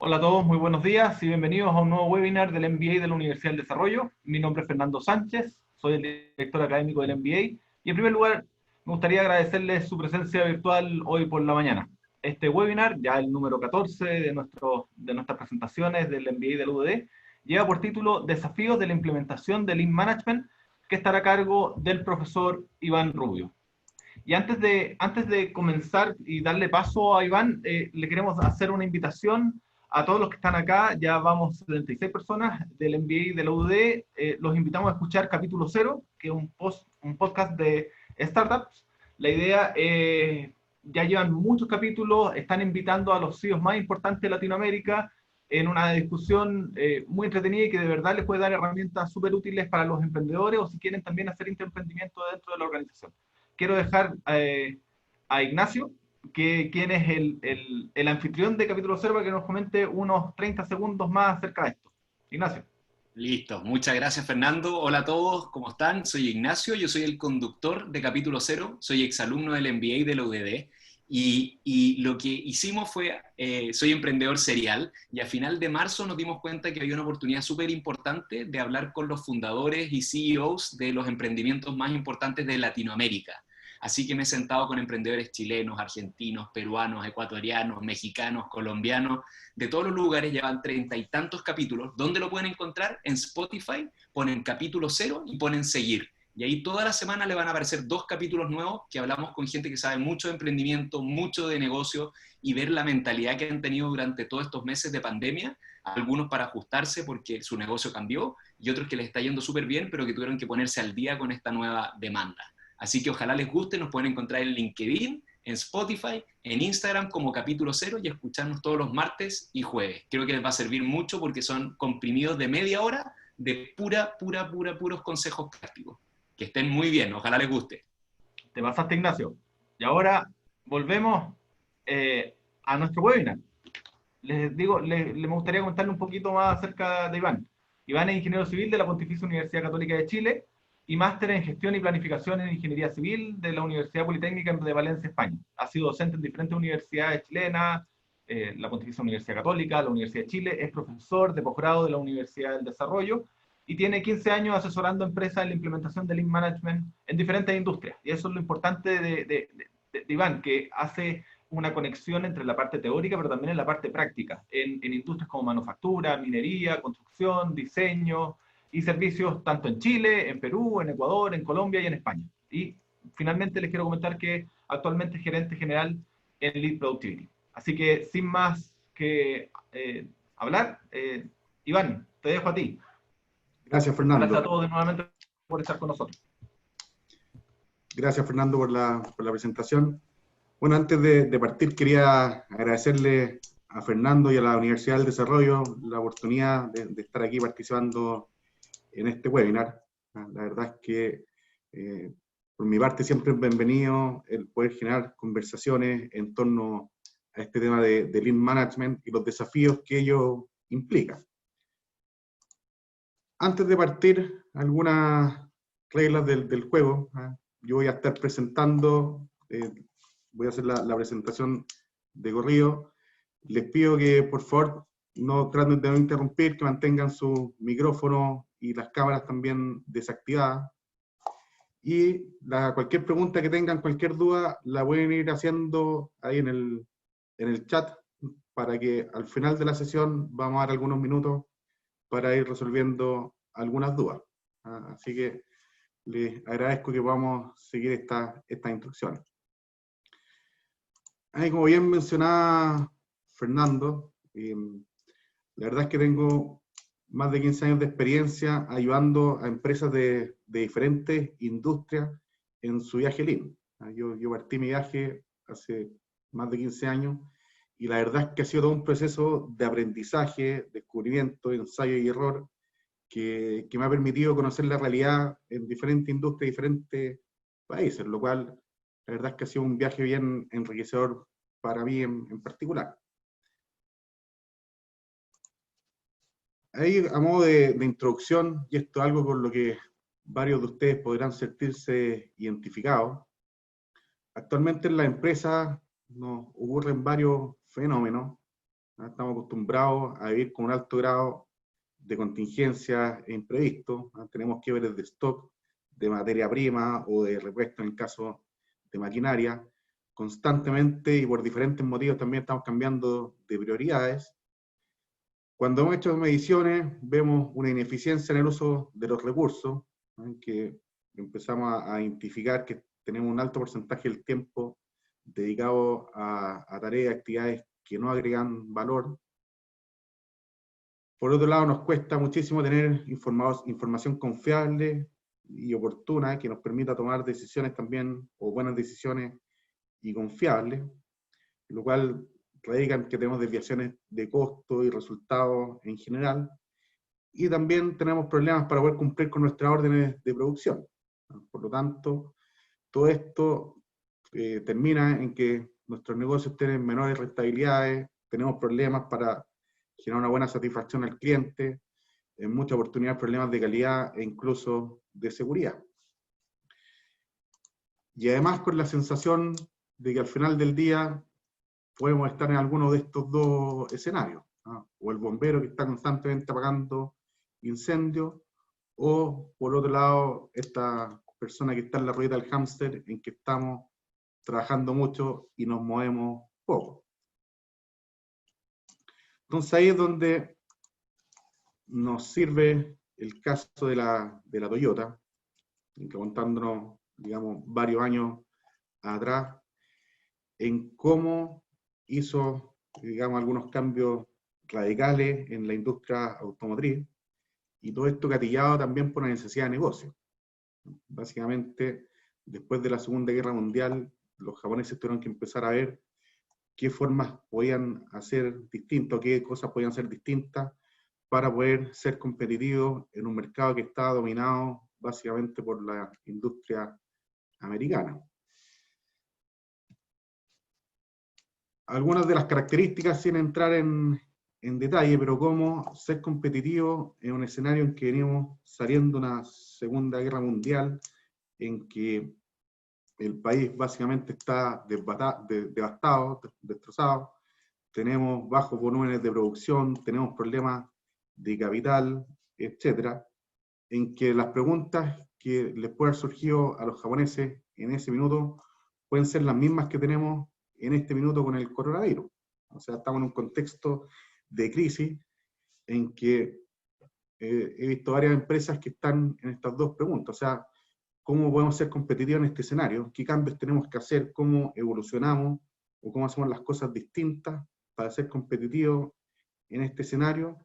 Hola a todos, muy buenos días y bienvenidos a un nuevo webinar del MBA de la Universidad del Desarrollo. Mi nombre es Fernando Sánchez, soy el director académico del MBA y en primer lugar me gustaría agradecerles su presencia virtual hoy por la mañana. Este webinar, ya el número 14 de nuestras presentaciones del MBA del UDD, lleva por título Desafíos de la implementación del Lean Management, que estará a cargo del profesor Iván Rubio. Y antes de comenzar y darle paso a Iván, le queremos hacer una invitación a todos los que están acá. Ya vamos 76 personas del MBA de la UD. Los invitamos a escuchar Capítulo Cero, que es un podcast de startups. La idea, ya llevan muchos capítulos, están invitando a los CEOs más importantes de Latinoamérica en una discusión muy entretenida y que de verdad les puede dar herramientas súper útiles para los emprendedores o si quieren también hacer intraemprendimiento dentro de la organización. Quiero dejar a Ignacio, quien es el anfitrión de Capítulo Cero, para que nos comente unos 30 segundos más acerca de esto. Ignacio. Listo, muchas gracias Fernando. Hola a todos, ¿cómo están? Soy Ignacio, yo soy el conductor de Capítulo Cero, soy exalumno del MBA de la UDD y lo que hicimos fue, soy emprendedor serial y a final de marzo nos dimos cuenta que había una oportunidad súper importante de hablar con los fundadores y CEOs de los emprendimientos más importantes de Latinoamérica. Así que me he sentado con emprendedores chilenos, argentinos, peruanos, ecuatorianos, mexicanos, colombianos, de todos los lugares, llevan 30 y tantos capítulos. ¿Dónde lo pueden encontrar? En Spotify, ponen Capítulo Cero y ponen Seguir. Y ahí toda la semana le van a aparecer 2 capítulos nuevos que hablamos con gente que sabe mucho de emprendimiento, mucho de negocio y ver la mentalidad que han tenido durante todos estos meses de pandemia, algunos para ajustarse porque su negocio cambió y otros que les está yendo súper bien, pero que tuvieron que ponerse al día con esta nueva demanda. Así que ojalá les guste, nos pueden encontrar en LinkedIn, en Spotify, en Instagram como Capítulo Cero y escucharnos todos los martes y jueves. Creo que les va a servir mucho porque son comprimidos de media hora de puros consejos prácticos. Que estén muy bien, ojalá les guste. Te pasaste, Ignacio. Y ahora volvemos a nuestro webinar. Les digo, me gustaría contarle un poquito más acerca de Iván. Iván es ingeniero civil de la Pontificia Universidad Católica de Chile y máster en gestión y planificación en ingeniería civil de la Universidad Politécnica de Valencia, España. Ha sido docente en diferentes universidades chilenas, la Pontificia Universidad Católica, la Universidad de Chile, es profesor de posgrado de la Universidad del Desarrollo y tiene 15 años asesorando empresas en la implementación del Lean Management en diferentes industrias. Y eso es lo importante de Iván, que hace una conexión entre la parte teórica, pero también en la parte práctica, en industrias como manufactura, minería, construcción, diseño y servicios tanto en Chile, en Perú, en Ecuador, en Colombia y en España. Y finalmente les quiero comentar que actualmente es gerente general en Lead Productivity. Así que sin más que hablar, Iván, te dejo a ti. Gracias, Gracias a Fernando. todos nuevamente por estar con nosotros. Gracias, Fernando, por la presentación. Bueno, antes de partir, quería agradecerle a Fernando y a la Universidad del Desarrollo la oportunidad de estar aquí participando en este webinar. La verdad es que, por mi parte, siempre es bienvenido el poder generar conversaciones en torno a este tema de Lean Management y los desafíos que ello implica. Antes de partir, algunas reglas del juego. Yo voy a estar presentando, voy a hacer la presentación de corrido. Les pido que por favor no traten de no interrumpir, que mantengan su micrófono y las cámaras también desactivadas. Y cualquier pregunta que tengan, cualquier duda, la pueden ir haciendo ahí en el chat, para que al final de la sesión vamos a dar algunos minutos para ir resolviendo algunas dudas. Así que les agradezco que podamos seguir estas instrucciones. Ahí, como bien mencionaba Fernando, la verdad es que tengo más de 15 años de experiencia ayudando a empresas de diferentes industrias en su viaje Lean. Yo partí mi viaje hace más de 15 años y la verdad es que ha sido todo un proceso de aprendizaje, descubrimiento, ensayo y error que me ha permitido conocer la realidad en diferentes industrias, diferentes países, lo cual la verdad es que ha sido un viaje bien enriquecedor para mí en particular. Ahí, a modo de introducción, y esto es algo con lo que varios de ustedes podrán sentirse identificados, actualmente en la empresa nos ocurren varios fenómenos Estamos acostumbrados a vivir con un alto grado de contingencia e imprevisto. Tenemos quiebres de stock, de materia prima o de repuesto en el caso de maquinaria. Constantemente y por diferentes motivos también estamos cambiando de prioridades. Cuando hemos hecho mediciones, vemos una ineficiencia en el uso de los recursos, ¿no? Que empezamos a identificar que tenemos un alto porcentaje del tiempo dedicado a tareas y actividades que no agregan valor. Por otro lado, nos cuesta muchísimo tener información confiable y oportuna que nos permita tomar decisiones también, o buenas decisiones y confiables, lo cual radica en que tenemos desviaciones de costo y resultados en general, y también tenemos problemas para poder cumplir con nuestras órdenes de producción. Por lo tanto, todo esto termina en que nuestros negocios tienen menores rentabilidades, tenemos problemas para generar una buena satisfacción al cliente, en muchas oportunidades problemas de calidad e incluso de seguridad. Y además con la sensación de que al final del día podemos estar en alguno de estos dos escenarios, ¿no? O el bombero que está constantemente apagando incendios, o por otro lado esta persona que está en la ruedita del hámster, en que estamos trabajando mucho y nos movemos poco. Entonces ahí es donde nos sirve el caso de la Toyota, que contándonos, digamos, varios años atrás, en cómo hizo, digamos, algunos cambios radicales en la industria automotriz, y todo esto gatillado también por una necesidad de negocio. Básicamente, después de la Segunda Guerra Mundial, los japoneses tuvieron que empezar a ver qué formas podían hacer distintas, qué cosas podían ser distintas para poder ser competitivos en un mercado que estaba dominado básicamente por la industria americana. Algunas de las características sin entrar en detalle, pero cómo ser competitivo en un escenario en que venimos saliendo de una Segunda Guerra Mundial, en que el país básicamente está devastado, destrozado, tenemos bajos volúmenes de producción, tenemos problemas de capital, etcétera, en que las preguntas que les puede haber surgido a los japoneses en ese minuto pueden ser las mismas que tenemos en este minuto con el coronavirus. O sea, estamos en un contexto de crisis en que he visto varias empresas que están en estas dos preguntas. O sea, ¿cómo podemos ser competitivos en este escenario? ¿Qué cambios tenemos que hacer? ¿Cómo evolucionamos? ¿O cómo hacemos las cosas distintas para ser competitivos en este escenario?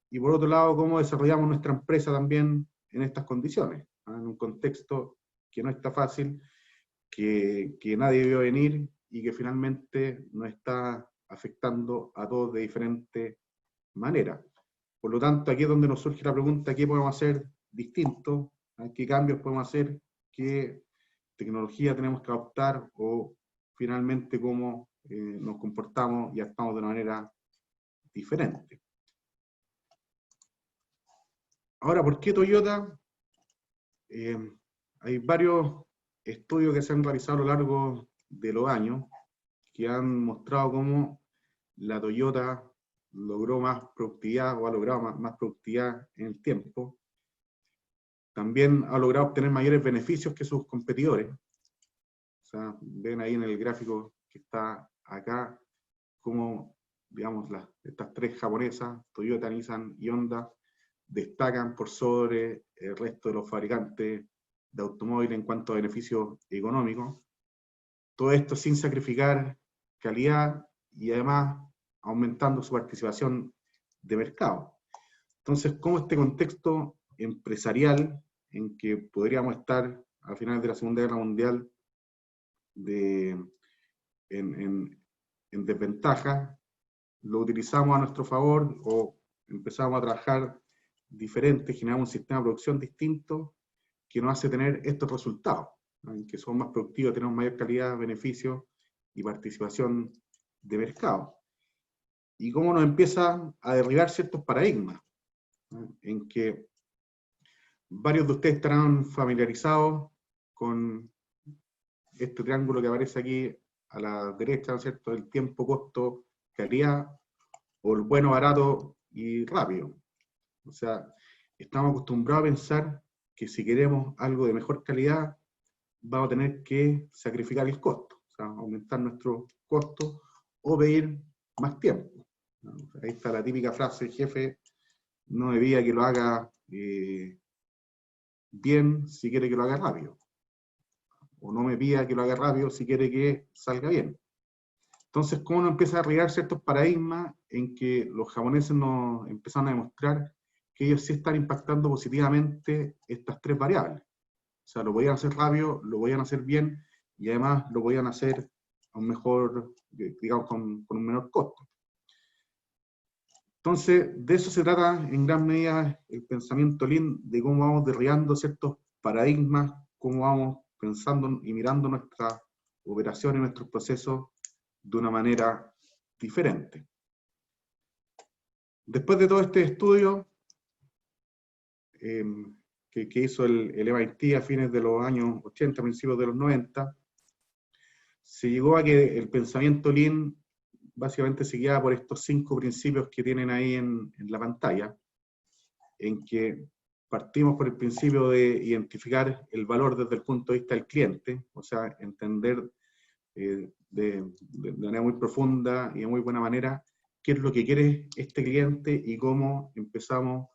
Y por otro lado, ¿cómo desarrollamos nuestra empresa también en estas condiciones? En un contexto que no está fácil, que nadie vio venir y que finalmente nos está afectando a todos de diferente manera. Por lo tanto, aquí es donde nos surge la pregunta: ¿qué podemos hacer distinto? ¿Qué cambios podemos hacer? ¿Qué tecnología tenemos que adoptar? O finalmente cómo nos comportamos y actuamos de una manera diferente. Ahora, ¿por qué Toyota? Hay varios estudios que se han realizado a lo largo de los años que han mostrado cómo la Toyota logró más productividad, o ha logrado más productividad en el tiempo. También ha logrado obtener mayores beneficios que sus competidores. O sea, ven ahí en el gráfico que está acá, cómo, digamos, estas tres japonesas, Toyota, Nissan y Honda, destacan por sobre el resto de los fabricantes de automóviles en cuanto a beneficios económicos. Todo esto sin sacrificar calidad y además aumentando su participación de mercado. Entonces, ¿cómo este contexto empresarial en que podríamos estar a finales de la Segunda Guerra Mundial en desventaja, lo utilizamos a nuestro favor o empezamos a trabajar diferente, generamos un sistema de producción distinto que nos hace tener estos resultados, ¿no? En que somos más productivos, tenemos mayor calidad, beneficios y participación de mercado. Y cómo nos empieza a derribar ciertos paradigmas, ¿no? En que varios de ustedes estarán familiarizados con este triángulo que aparece aquí a la derecha, ¿no es cierto? El tiempo, costo, calidad, o el bueno, barato y rápido. O sea, estamos acostumbrados a pensar que si queremos algo de mejor calidad, vamos a tener que sacrificar el costo, o sea, aumentar nuestro costo o pedir más tiempo. Ahí está la típica frase: jefe, no me pida que lo haga bien si quiere que lo haga rápido, o no me pida que lo haga rápido si quiere que salga bien. Entonces, ¿cómo uno empieza a arraigar ciertos paradigmas en que los japoneses nos empezaron a demostrar que ellos sí están impactando positivamente estas tres variables? O sea, lo podían hacer rápido, lo podían hacer bien, y además lo podían hacer a un mejor, digamos, con un menor costo. Entonces, de eso se trata en gran medida el pensamiento Lean, de cómo vamos derribando ciertos paradigmas, cómo vamos pensando y mirando nuestras operaciones, nuestros procesos de una manera diferente. Después de todo este estudio que hizo el MIT a fines de los años 80, principios de los 90, se llegó a que el pensamiento Lean básicamente se guiaba por estos 5 principios que tienen ahí en la pantalla, en que partimos por el principio de identificar el valor desde el punto de vista del cliente, o sea, entender de manera muy profunda y de muy buena manera qué es lo que quiere este cliente y cómo empezamos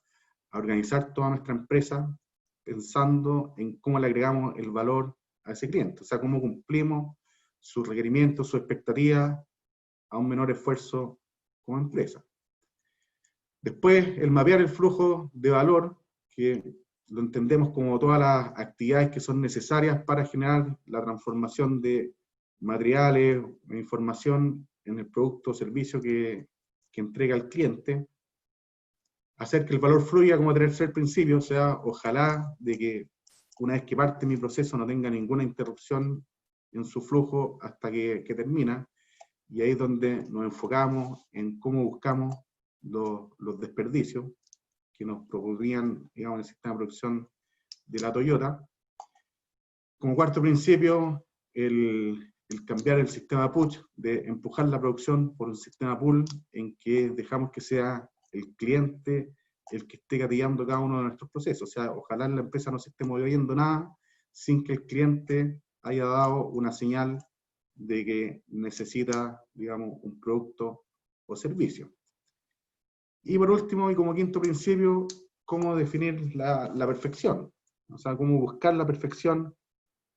a organizar toda nuestra empresa pensando en cómo le agregamos el valor a ese cliente, o sea, cómo cumplimos sus requerimientos, sus expectativas a un menor esfuerzo como empresa. Después, el mapear el flujo de valor, que lo entendemos como todas las actividades que son necesarias para generar la transformación de materiales e información en el producto o servicio que entrega el cliente. Hacer que el valor fluya como tercer principio, o sea, ojalá de que una vez que parte mi proceso no tenga ninguna interrupción en su flujo hasta que termina, y ahí es donde nos enfocamos en cómo buscamos los desperdicios que nos producirían, digamos, el sistema de producción de la Toyota. Como cuarto principio, el cambiar el sistema push, de empujar la producción por un sistema pull, en que dejamos que sea el cliente el que esté gatillando cada uno de nuestros procesos. O sea, ojalá la empresa no se esté moviendo nada sin que el cliente haya dado una señal de que necesita, digamos, un producto o servicio. Y por último, y como quinto principio, cómo definir la perfección. O sea, cómo buscar la perfección,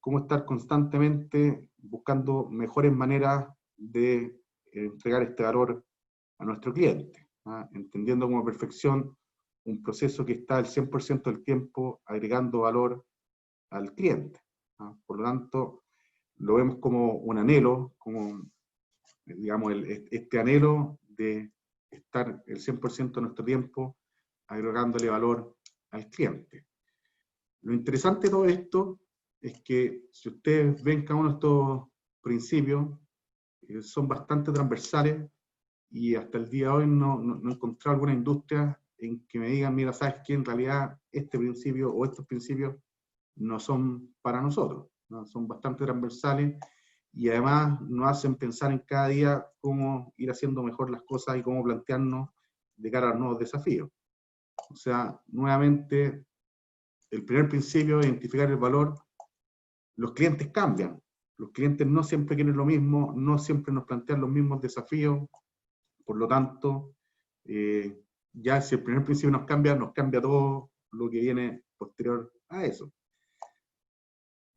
cómo estar constantemente buscando mejores maneras de entregar este valor a nuestro cliente, ¿ah? Entendiendo como perfección un proceso que está el 100% del tiempo agregando valor al cliente, ¿ah? Por lo tanto, lo vemos como un anhelo, como, digamos, este anhelo de estar el 100% de nuestro tiempo agregándole valor al cliente. Lo interesante de todo esto es que si ustedes ven cada uno de estos principios, son bastante transversales, y hasta el día de hoy no he encontrado alguna industria en que me digan, mira, sabes que en realidad este principio o estos principios no son para nosotros, ¿no? Son bastante transversales y además nos hacen pensar en cada día cómo ir haciendo mejor las cosas y cómo plantearnos de cara a los nuevos desafíos. O sea, nuevamente, el primer principio, identificar el valor. Los clientes cambian, los clientes no siempre quieren lo mismo, no siempre nos plantean los mismos desafíos, por lo tanto, ya si el primer principio nos cambia todo lo que viene posterior a eso.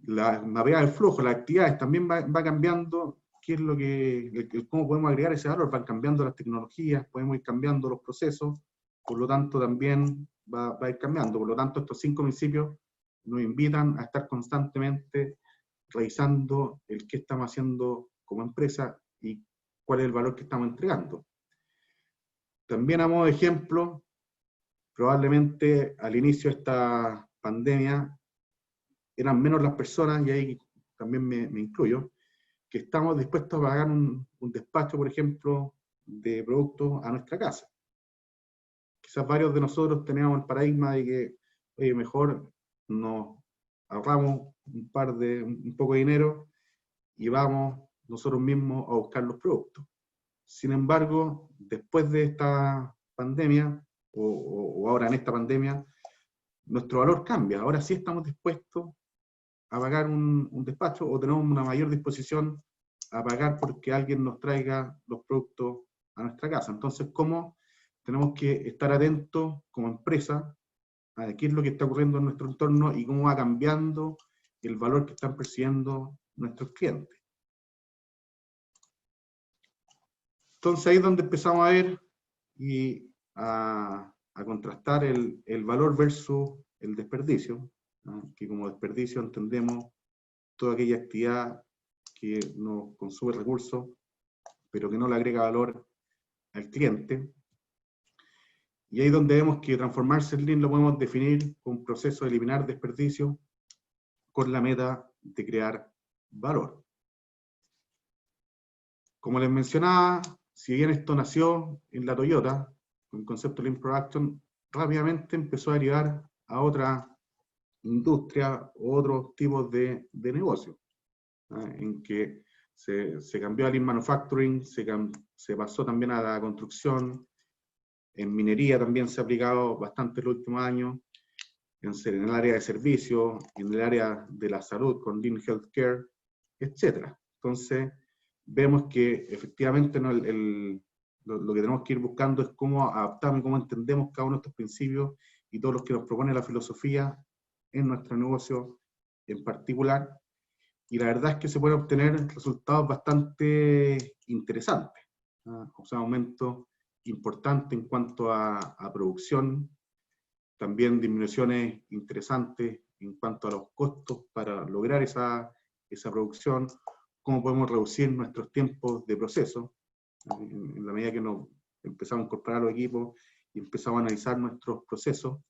La mapear del flujo, las actividades también va cambiando, qué es lo cómo podemos agregar ese valor, van cambiando las tecnologías, podemos ir cambiando los procesos, por lo tanto también va a ir cambiando. Por lo tanto, estos 5 principios nos invitan a estar constantemente revisando el qué estamos haciendo como empresa y cuál es el valor que estamos entregando. También a modo de ejemplo, probablemente al inicio de esta pandemia eran menos las personas, y ahí también me incluyo, que estamos dispuestos a pagar un despacho, por ejemplo, de productos a nuestra casa. Quizás varios de nosotros teníamos el paradigma de que, oye, mejor nos ahorramos un poco de dinero y vamos nosotros mismos a buscar los productos. Sin embargo, después de esta pandemia, o ahora en esta pandemia, nuestro valor cambia. Ahora sí estamos dispuestos a pagar un despacho, o tenemos una mayor disposición a pagar porque alguien nos traiga los productos a nuestra casa. Entonces, ¿cómo tenemos que estar atentos como empresa a qué es lo que está ocurriendo en nuestro entorno y cómo va cambiando el valor que están percibiendo nuestros clientes? Entonces ahí es donde empezamos a ver y a contrastar el valor versus el desperdicio, ¿no? Que como desperdicio entendemos toda aquella actividad que nos consume recursos, pero que no le agrega valor al cliente. Y ahí es donde vemos que transformarse en Lean lo podemos definir como un proceso de eliminar desperdicio con la meta de crear valor. Como les mencionaba, si bien esto nació en la Toyota, con el concepto de Lean Production, rápidamente empezó a derivar a otra industria u otros tipos de negocio, en que se cambió a Lean Manufacturing, se pasó también a la construcción, en minería también se ha aplicado bastante en los últimos años, en el área de servicios, en el área de la salud con Lean Healthcare, etc. Entonces, vemos que efectivamente ¿no? lo que tenemos que ir buscando es cómo adaptamos y cómo entendemos cada uno de estos principios y todos los que nos propone la filosofía en nuestro negocio en particular. Y la verdad es que se pueden obtener resultados bastante interesantes, ¿no? O sea, aumentos importantes en cuanto a producción, también disminuciones interesantes en cuanto a los costos para lograr esa producción, cómo podemos reducir nuestros tiempos de proceso, en la medida que nos empezamos a incorporar a los equipos y empezamos a analizar nuestros procesos.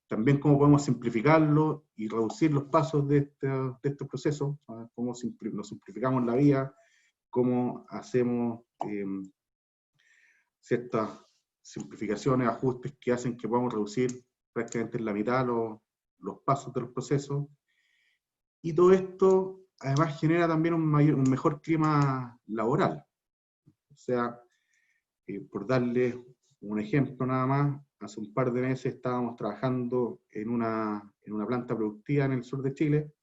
También cómo podemos simplificarlo y reducir los pasos de estos procesos, cómo nos simplificamos la vida, cómo hacemos ciertas simplificaciones, ajustes que hacen que podamos reducir prácticamente en la mitad los pasos de los procesos. Y todo esto además genera también un mejor clima laboral. O sea, por darles un ejemplo nada más, hace un par de meses estábamos trabajando en una planta productiva en el sur de Chile,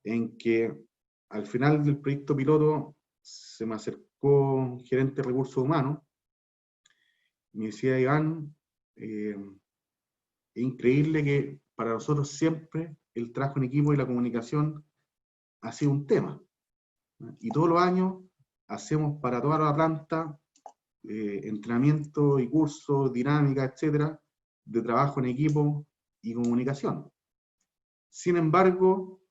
en que al final del proyecto piloto se me acercó un gerente de recursos humanos y me decía: Iván, es increíble que para nosotros siempre el trabajo en equipo y la comunicación ha sido un tema. Y todos los años hacemos para toda la planta entrenamiento y cursos, dinámica, etcétera, de trabajo en equipo y comunicación. Sin embargo,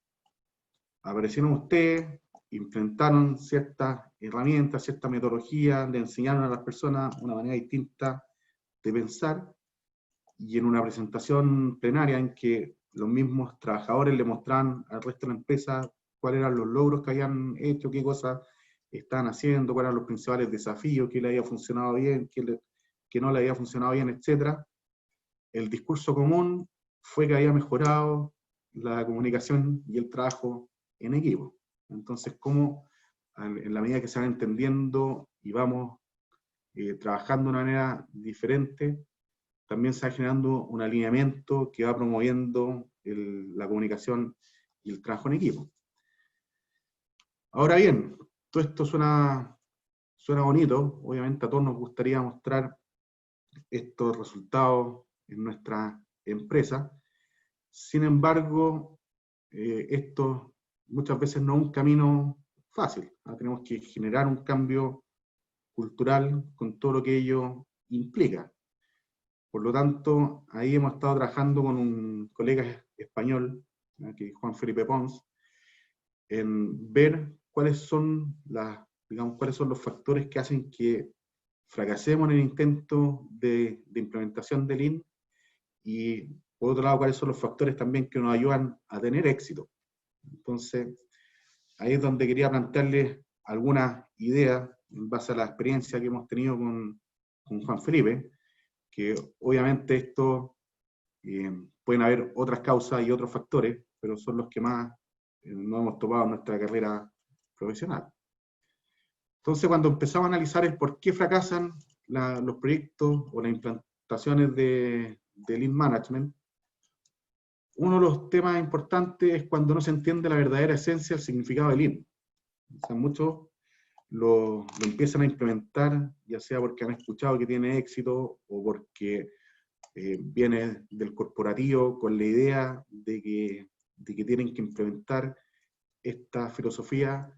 aparecieron ustedes, implementaron ciertas herramientas, cierta metodología, le enseñaron a las personas una manera distinta de pensar, y en una presentación plenaria en que los mismos trabajadores le mostraban al resto de la empresa cuáles eran los logros que habían hecho, qué cosas estaban haciendo, cuáles eran los principales desafíos, qué le había funcionado bien, qué no le había funcionado bien, etc. El discurso común fue que había mejorado la comunicación y el trabajo en equipo. Entonces, cómo en la medida que se va entendiendo y vamos trabajando de una manera diferente, también se va generando un alineamiento que va promoviendo la comunicación y el trabajo en equipo. Ahora bien, todo esto suena bonito, obviamente a todos nos gustaría mostrar estos resultados en nuestra empresa. Sin embargo, esto muchas veces no es un camino fácil, ¿no? Tenemos que generar un cambio cultural con todo lo que ello implica. Por lo tanto, ahí hemos estado trabajando con un colega español, que es Juan Felipe Pons, en ver cuáles son los factores que hacen que fracasemos en el intento de implementación de Lean, y por otro lado, cuáles son los factores también que nos ayudan a tener éxito. Entonces, ahí es donde quería plantearles algunas ideas en base a la experiencia que hemos tenido con Juan Felipe, que obviamente esto pueden haber otras causas y otros factores, pero son los que más nos hemos topado en nuestra carrera profesional. Entonces, cuando empezamos a analizar el por qué fracasan los proyectos o las implantaciones de Lean Management, uno de los temas importantes es cuando no se entiende la verdadera esencia, el significado de Lean. O sea, muchos lo empiezan a implementar, ya sea porque han escuchado que tiene éxito o porque viene del corporativo con la idea de que tienen que implementar esta filosofía,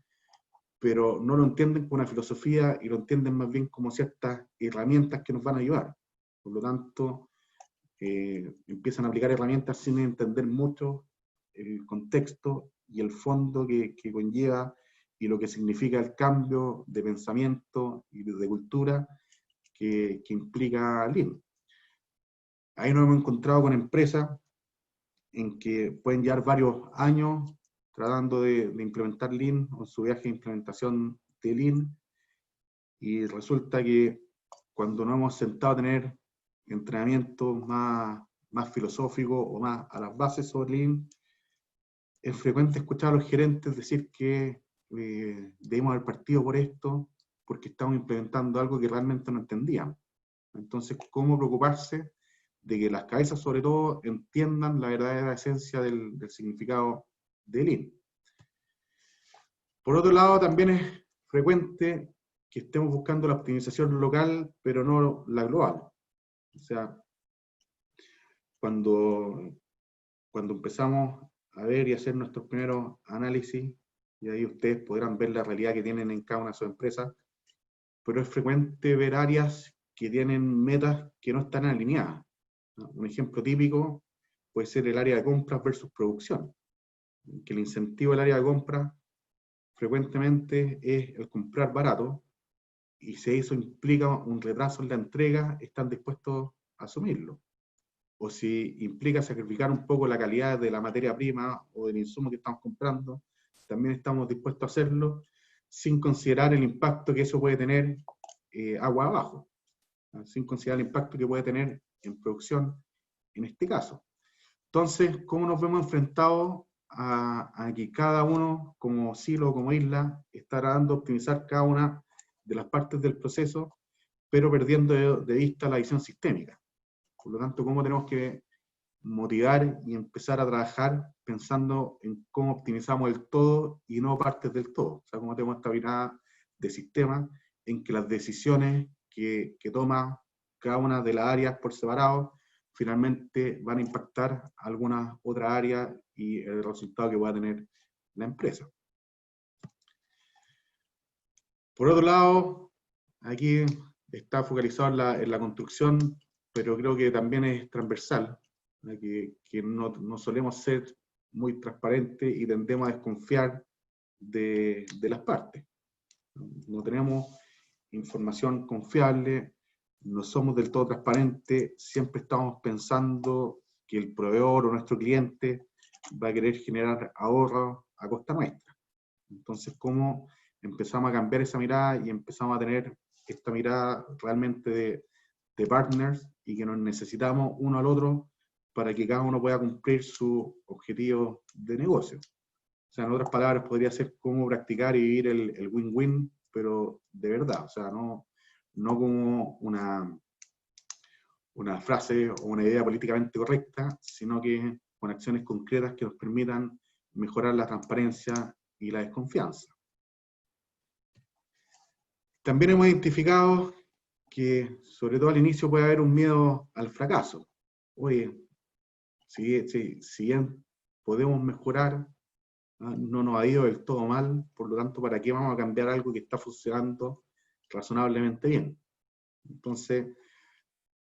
pero no lo entienden como una filosofía y lo entienden más bien como ciertas herramientas que nos van a ayudar. Por lo tanto, empiezan a aplicar herramientas sin entender mucho el contexto y el fondo que conlleva y lo que significa el cambio de pensamiento y de cultura que implica Lean. Ahí nos hemos encontrado con empresas en que pueden llevar varios años tratando de implementar Lean o en su viaje de implementación de Lean, y resulta que cuando nos hemos sentado a tener entrenamientos más filosóficos o más a las bases sobre Lean, es frecuente escuchar a los gerentes decir que debemos haber partido por esto porque estamos implementando algo que realmente no entendían. Entonces, ¿cómo preocuparse de que las cabezas, sobre todo, entiendan la verdadera esencia del significado de Lean? Por otro lado, también es frecuente que estemos buscando la optimización local, pero no la global. O sea, cuando empezamos a ver y hacer nuestros primeros análisis, y ahí ustedes podrán ver la realidad que tienen en cada una de sus empresas, pero es frecuente ver áreas que tienen metas que no están alineadas. Un ejemplo típico puede ser el área de compras versus producción, que el incentivo del área de compras frecuentemente es el comprar barato, y si eso implica un retraso en la entrega, están dispuestos a asumirlo. O si implica sacrificar un poco la calidad de la materia prima o del insumo que estamos comprando, también estamos dispuestos a hacerlo, sin considerar el impacto que eso puede tener agua abajo, sin considerar el impacto que puede tener en producción en este caso. Entonces, ¿cómo nos vemos enfrentados a que cada uno, como silo o como isla, está tratando de optimizar cada una de las partes del proceso, pero perdiendo de vista la visión sistémica? Por lo tanto, ¿cómo tenemos que motivar y empezar a trabajar pensando en cómo optimizamos el todo y no partes del todo? O sea, cómo tenemos esta mirada de sistema en que las decisiones que toma cada una de las áreas por separado finalmente van a impactar algunas otras áreas y el resultado que pueda tener la empresa. Por otro lado, aquí está focalizado en la construcción, pero creo que también es transversal, que no solemos ser muy transparentes y tendemos a desconfiar de las partes. No tenemos información confiable, no somos del todo transparentes, siempre estamos pensando que el proveedor o nuestro cliente va a querer generar ahorro a costa nuestra. Entonces, ¿cómo empezamos a cambiar esa mirada y empezamos a tener esta mirada realmente de partners y que nos necesitamos uno al otro para que cada uno pueda cumplir su objetivo de negocio? O sea, en otras palabras, podría ser cómo practicar y vivir el win-win, pero de verdad, o sea, no como una frase o una idea políticamente correcta, sino que con acciones concretas que nos permitan mejorar la transparencia y la desconfianza. También hemos identificado que, sobre todo al inicio, puede haber un miedo al fracaso. Oye, si bien podemos mejorar, no nos ha ido del todo mal, por lo tanto, ¿para qué vamos a cambiar algo que está funcionando razonablemente bien? Entonces,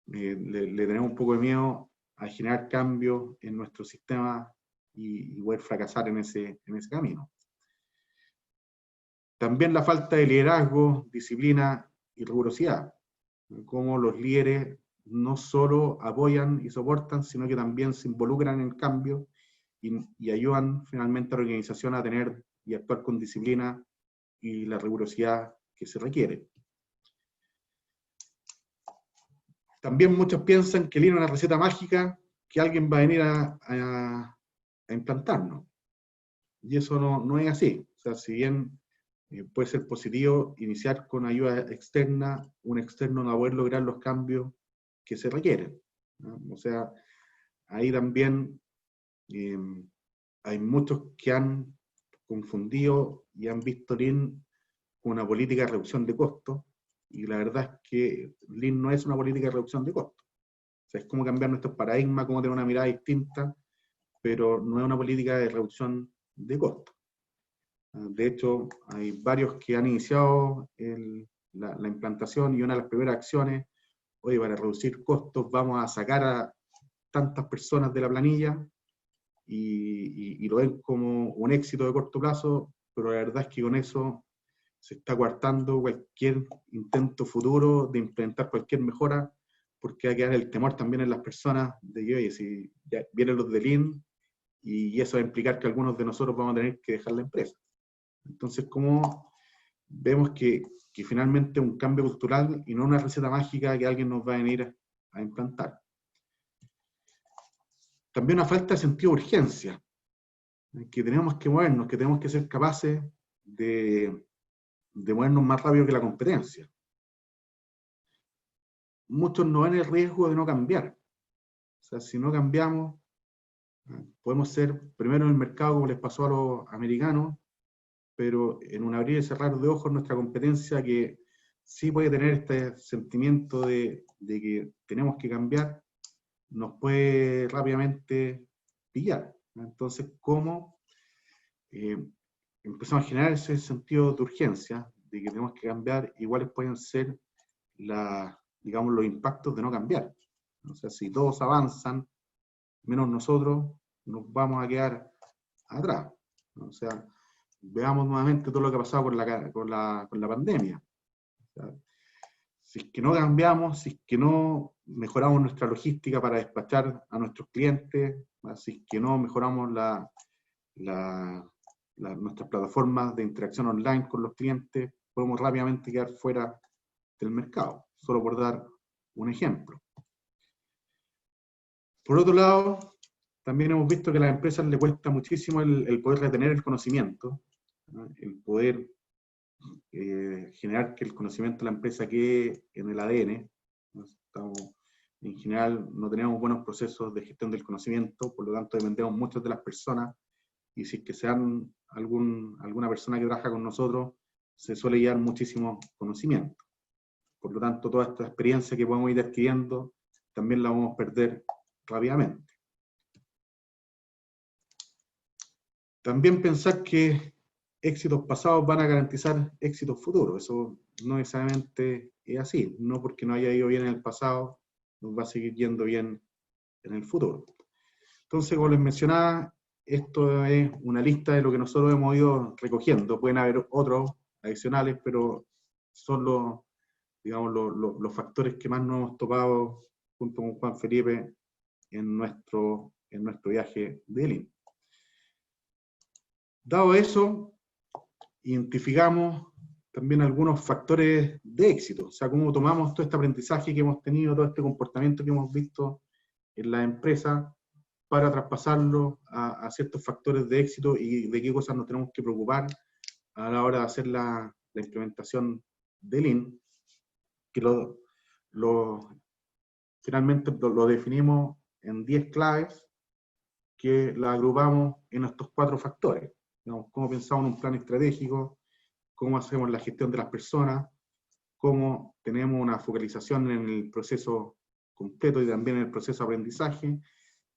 le tenemos un poco de miedo a generar cambios en nuestro sistema y poder fracasar en ese camino. También la falta de liderazgo, disciplina y rigurosidad. Cómo los líderes no solo apoyan y soportan, sino que también se involucran en el cambio y ayudan finalmente a la organización a tener y actuar con disciplina y la rigurosidad que se requiere. También muchos piensan que Lean es una receta mágica que alguien va a venir a implantarnos. Y eso no es así. O sea, si bien puede ser positivo iniciar con ayuda externa, un externo no va a poder lograr los cambios que se requieren, ¿no? O sea, ahí también hay muchos que han confundido y han visto Lean como una política de reducción de costos, y la verdad es que Lean no es una política de reducción de costos. O sea, es como cambiar nuestros paradigmas, como tener una mirada distinta, pero no es una política de reducción de costos. De hecho, hay varios que han iniciado la implantación, y una de las primeras acciones, oye, para reducir costos vamos a sacar a tantas personas de la planilla, y lo ven como un éxito de corto plazo, pero la verdad es que con eso se está coartando cualquier intento futuro de implementar cualquier mejora, porque va a quedar el temor también en las personas de que, oye, si ya vienen los de Lean, y eso va a implicar que algunos de nosotros vamos a tener que dejar la empresa. Entonces, como vemos que finalmente es un cambio cultural y no una receta mágica que alguien nos va a venir a implantar. También una falta de sentido de urgencia, que tenemos que movernos, que tenemos que ser capaces de movernos más rápido que la competencia. Muchos no ven el riesgo de no cambiar. O sea, si no cambiamos, podemos ser primero en el mercado como les pasó a los americanos, pero en un abrir y cerrar de ojos nuestra competencia, que sí puede tener este sentimiento de que tenemos que cambiar, nos puede rápidamente pillar. Entonces, ¿cómo empezamos a generar ese sentido de urgencia, de que tenemos que cambiar, y cuáles pueden ser digamos, los impactos de no cambiar? O sea, si todos avanzan, menos nosotros, nos vamos a quedar atrás. O sea, veamos nuevamente todo lo que ha pasado con la pandemia. O sea, si es que no cambiamos, si es que no mejoramos nuestra logística para despachar a nuestros clientes, si es que no mejoramos nuestras plataformas de interacción online con los clientes, podemos rápidamente quedar fuera del mercado, solo por dar un ejemplo. Por otro lado, también hemos visto que a las empresas les cuesta muchísimo el poder retener el conocimiento, ¿no? El poder generar que el conocimiento de la empresa quede en el ADN, ¿no? En general no tenemos buenos procesos de gestión del conocimiento, por lo tanto dependemos mucho de las personas, y si es que sean alguna persona que trabaja con nosotros, se suele llevar muchísimo conocimiento. Por lo tanto, toda esta experiencia que podemos ir adquiriendo, también la vamos a perder rápidamente. También pensar que éxitos pasados van a garantizar éxitos futuros. Eso no necesariamente es así. No porque no haya ido bien en el pasado, nos va a seguir yendo bien en el futuro. Entonces, como les mencionaba, esto es una lista de lo que nosotros hemos ido recogiendo. Pueden haber otros adicionales, pero son los factores que más nos hemos topado junto con Juan Felipe en nuestro viaje de Lean. Dado eso, identificamos también algunos factores de éxito, o sea, cómo tomamos todo este aprendizaje que hemos tenido, todo este comportamiento que hemos visto en la empresa, para traspasarlo a ciertos factores de éxito, y de qué cosas nos tenemos que preocupar a la hora de hacer la implementación de Lean, que finalmente lo definimos en 10 claves, que la agrupamos en estos 4 factores. Digamos, cómo pensamos en un plan estratégico, cómo hacemos la gestión de las personas, cómo tenemos una focalización en el proceso completo y también en el proceso de aprendizaje,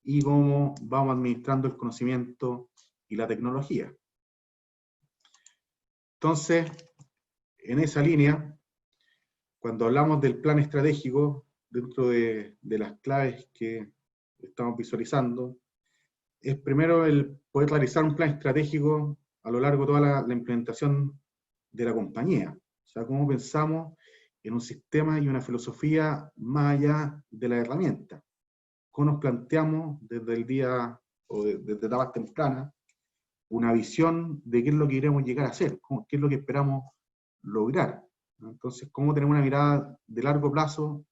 y cómo vamos administrando el conocimiento y la tecnología. Entonces, en esa línea, cuando hablamos del plan estratégico, dentro de las claves que estamos visualizando, es primero el poder realizar un plan estratégico a lo largo de toda la implementación de la compañía. O sea, cómo pensamos en un sistema y una filosofía más allá de la herramienta. Cómo nos planteamos desde el día, o desde etapas tempranas, una visión de qué es lo que queremos llegar a hacer, qué es lo que esperamos lograr. Entonces, cómo tener una mirada de largo plazo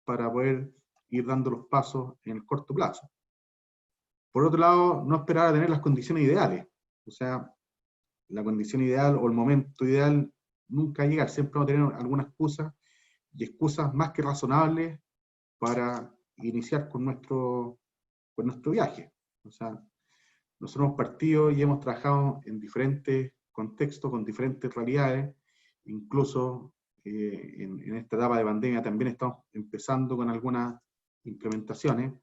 para poder ir dando los pasos en el corto plazo. Por otro lado, no esperar a tener las condiciones ideales. O sea, la condición ideal o el momento ideal nunca va a llegar, siempre vamos a tener alguna excusa, y excusas más que razonables para iniciar con nuestro viaje. O sea, nosotros hemos partido y hemos trabajado en diferentes contextos, con diferentes realidades, incluso en esta etapa de pandemia también estamos empezando con algunas implementaciones,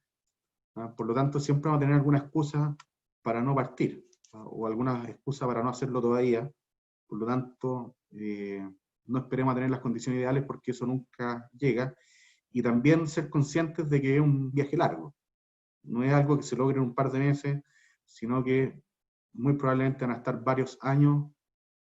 ¿ah? Por lo tanto, siempre vamos a tener alguna excusa para no partir, ¿ah? O alguna excusa para no hacerlo todavía. Por lo tanto, no esperemos a tener las condiciones ideales porque eso nunca llega. Y también ser conscientes de que es un viaje largo. No es algo que se logre en un par de meses, sino que muy probablemente van a estar varios años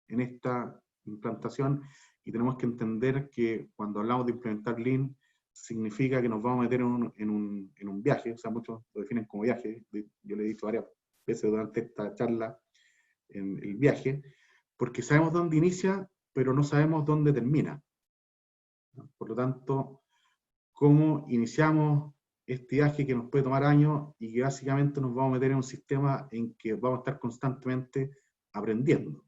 en esta implantación, y tenemos que entender que cuando hablamos de implementar Lean, significa que nos vamos a meter en un viaje, o sea, muchos lo definen como viaje, yo le he dicho varias veces durante esta charla, en el viaje, porque sabemos dónde inicia, pero no sabemos dónde termina. Por lo tanto, ¿cómo iniciamos este viaje que nos puede tomar años y que básicamente nos vamos a meter en un sistema en que vamos a estar constantemente aprendiendo?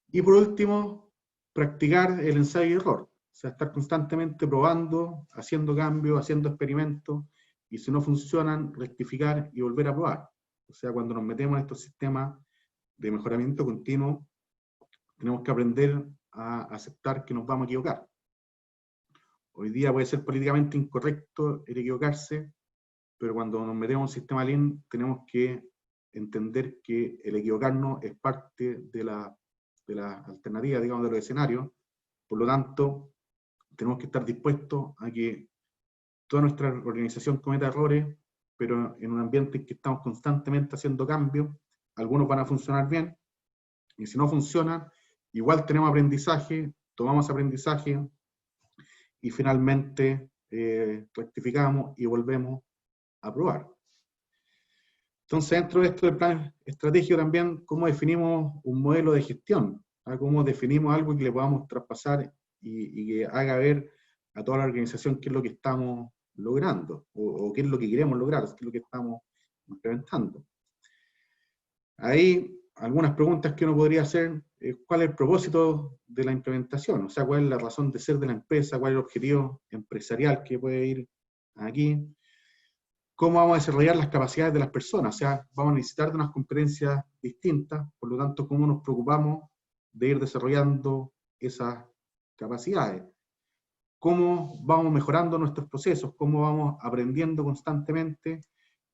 Y por último, practicar el ensayo y error. O sea, estar constantemente probando, haciendo cambios, haciendo experimentos, y si no funcionan, rectificar y volver a probar. O sea, cuando nos metemos en estos sistemas de mejoramiento continuo, tenemos que aprender a aceptar que nos vamos a equivocar. Hoy día puede ser políticamente incorrecto el equivocarse, pero cuando nos metemos en un sistema Lean, tenemos que entender que el equivocarnos es parte de la alternativa, digamos, de los escenarios. Por lo tanto, tenemos que estar dispuestos a que toda nuestra organización cometa errores, pero en un ambiente en que estamos constantemente haciendo cambios. Algunos van a funcionar bien, y si no funcionan, igual tenemos aprendizaje, tomamos aprendizaje, y finalmente rectificamos y volvemos a probar. Entonces, dentro de esto del plan estratégico también, ¿cómo definimos un modelo de gestión? ¿Cómo definimos algo que le podamos traspasar y que haga ver a toda la organización qué es lo que estamos logrando, o qué es lo que queremos lograr, qué es lo que estamos implementando? Ahí, algunas preguntas que uno podría hacer: ¿cuál es el propósito de la implementación? O sea, ¿cuál es la razón de ser de la empresa? ¿Cuál es el objetivo empresarial que puede ir aquí? ¿Cómo vamos a desarrollar las capacidades de las personas? O sea, vamos a necesitar de unas competencias distintas, por lo tanto, ¿cómo nos preocupamos de ir desarrollando esas capacidades? ¿Cómo vamos mejorando nuestros procesos? ¿Cómo vamos aprendiendo constantemente?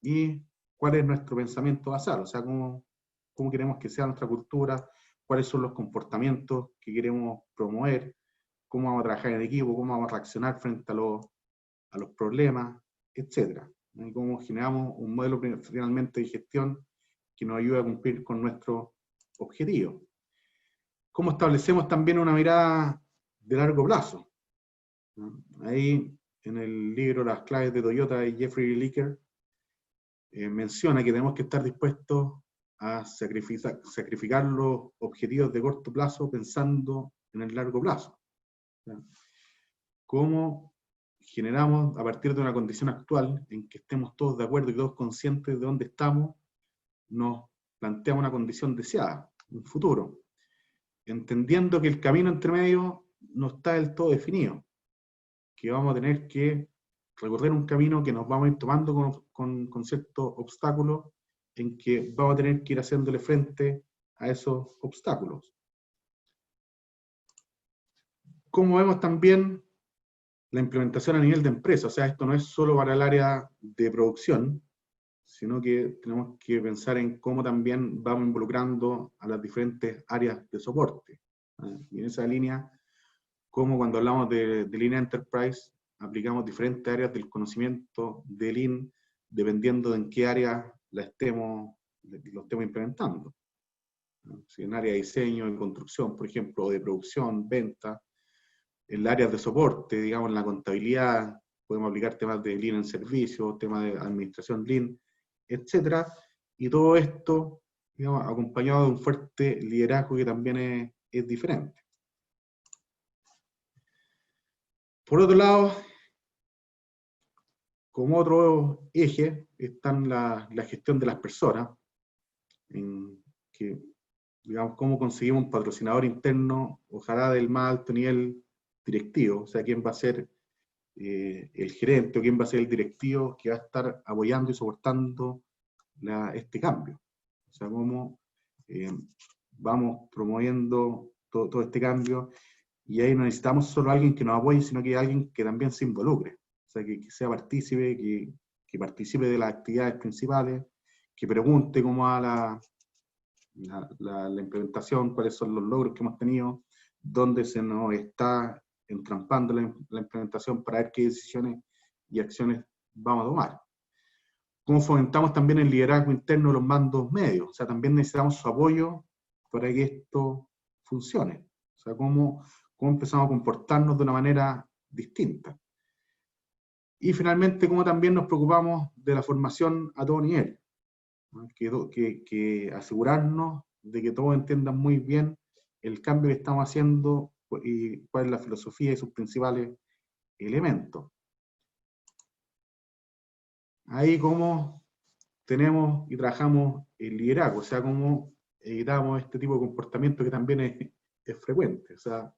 ¿Y cuál es nuestro pensamiento basal? O sea, ¿cómo queremos que sea nuestra cultura? ¿Cuáles son los comportamientos que queremos promover? ¿Cómo vamos a trabajar en equipo? ¿Cómo vamos a reaccionar frente a los problemas? Etcétera. Y cómo generamos un modelo finalmente de gestión que nos ayude a cumplir con nuestro objetivo. Cómo establecemos también una mirada de largo plazo. Ahí, en el libro Las claves de Toyota de Jeffrey Licker, menciona que tenemos que estar dispuestos a sacrificar los objetivos de corto plazo pensando en el largo plazo. ¿Cómo generamos, a partir de una condición actual, en que estemos todos de acuerdo y todos conscientes de dónde estamos, nos planteamos una condición deseada, un futuro, entendiendo que el camino entre medio no está del todo definido, que vamos a tener que recorrer un camino que nos vamos a ir tomando con ciertos obstáculos, en que vamos a tener que ir haciéndole frente a esos obstáculos. Como vemos también la implementación a nivel de empresa, o sea, esto no es solo para el área de producción, sino que tenemos que pensar en cómo también vamos involucrando a las diferentes áreas de soporte. Y en esa línea, como cuando hablamos de Lean Enterprise, aplicamos diferentes áreas del conocimiento de Lean, dependiendo de en qué área lo estemos implementando. Si en área de diseño, de construcción, por ejemplo, o de producción, venta, en las áreas de soporte, digamos, en la contabilidad, podemos aplicar temas de Lean en servicio, temas de administración Lean, etc. Y todo esto, digamos, acompañado de un fuerte liderazgo que también es diferente. Por otro lado, como otro eje, está la gestión de las personas. En digamos, cómo conseguimos un patrocinador interno, ojalá del más alto nivel directivo, o sea, quién va a ser el gerente o quién va a ser el directivo que va a estar apoyando y soportando este cambio. O sea, cómo vamos promoviendo todo este cambio, y ahí no necesitamos solo alguien que nos apoye, sino que alguien que también se involucre, o sea, que sea partícipe, que participe de las actividades principales, que pregunte cómo va la implementación, cuáles son los logros que hemos tenido, dónde se nos está entrampando la implementación para ver qué decisiones y acciones vamos a tomar. Cómo fomentamos también el liderazgo interno de los mandos medios, o sea, también necesitamos su apoyo para que esto funcione. O sea, cómo empezamos a comportarnos de una manera distinta. Y finalmente, cómo también nos preocupamos de la formación a todo nivel, ¿no? Que asegurarnos de que todos entiendan muy bien el cambio que estamos haciendo y cuál es la filosofía y sus principales elementos. Ahí cómo tenemos y trabajamos el liderazgo, o sea, cómo evitamos este tipo de comportamiento que también es frecuente. O sea,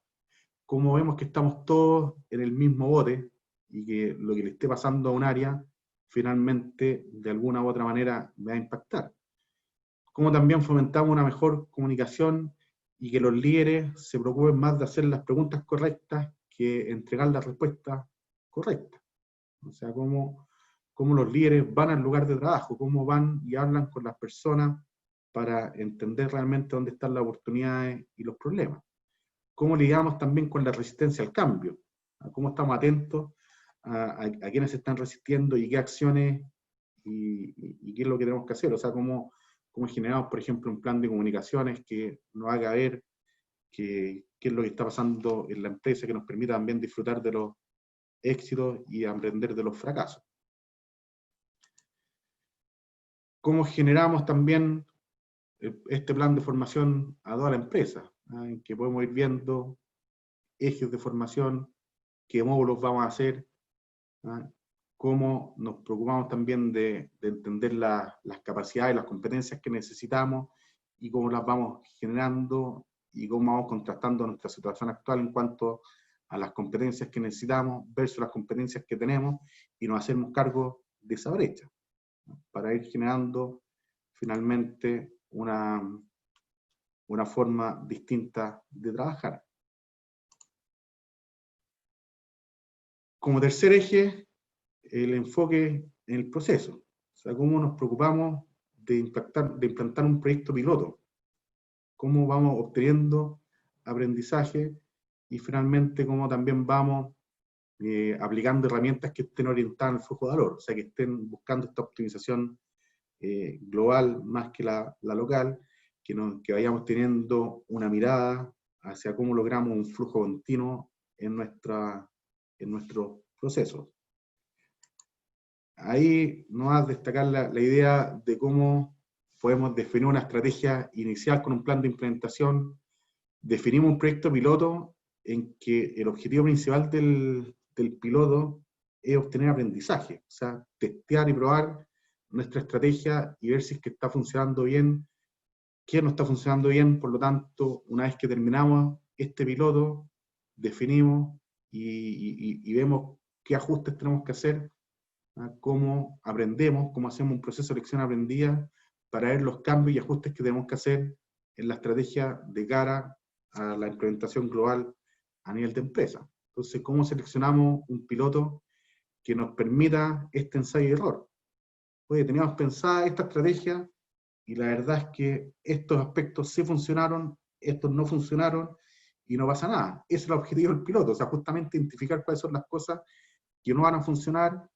cómo vemos que estamos todos en el mismo bote y que lo que le esté pasando a un área finalmente de alguna u otra manera va a impactar. Cómo también fomentamos una mejor comunicación y que los líderes se preocupen más de hacer las preguntas correctas que entregar las respuestas correctas. O sea, cómo los líderes van al lugar de trabajo, cómo van y hablan con las personas para entender realmente dónde están las oportunidades y los problemas. Cómo lidiamos también con la resistencia al cambio, cómo estamos atentos a quienes se están resistiendo y qué acciones y qué es lo que tenemos que hacer. O sea, cómo generamos, por ejemplo, un plan de comunicaciones que nos haga ver qué es lo que está pasando en la empresa, que nos permita también disfrutar de los éxitos y aprender de los fracasos. Cómo generamos también este plan de formación a toda la empresa, en que podemos ir viendo ejes de formación, qué módulos vamos a hacer, cómo nos preocupamos también de entender las capacidades y las competencias que necesitamos y cómo las vamos generando y cómo vamos contrastando nuestra situación actual en cuanto a las competencias que necesitamos versus las competencias que tenemos, y nos hacemos cargo de esa brecha, para ir generando finalmente una forma distinta de trabajar. Como tercer eje, el enfoque en el proceso. O sea, cómo nos preocupamos de implantar un proyecto piloto. Cómo vamos obteniendo aprendizaje y finalmente cómo también vamos aplicando herramientas que estén orientadas al flujo de valor. O sea, que estén buscando esta optimización global más que la local, que vayamos teniendo una mirada hacia cómo logramos un flujo continuo en nuestros procesos. Ahí nos va a destacar la idea de cómo podemos definir una estrategia inicial con un plan de implementación. Definimos un proyecto piloto en que el objetivo principal del piloto es obtener aprendizaje, o sea, testear y probar nuestra estrategia y ver si es que está funcionando bien, qué no está funcionando bien. Por lo tanto, una vez que terminamos este piloto, definimos y vemos qué ajustes tenemos que hacer, cómo aprendemos, cómo hacemos un proceso de lección aprendida para ver los cambios y ajustes que tenemos que hacer en la estrategia de cara a la implementación global a nivel de empresa. Entonces, ¿cómo seleccionamos un piloto que nos permita este ensayo y error? Oye, teníamos pensada esta estrategia y la verdad es que estos aspectos sí funcionaron, estos no funcionaron y no pasa nada. Ese es el objetivo del piloto, o sea, justamente identificar cuáles son las cosas que no van a funcionar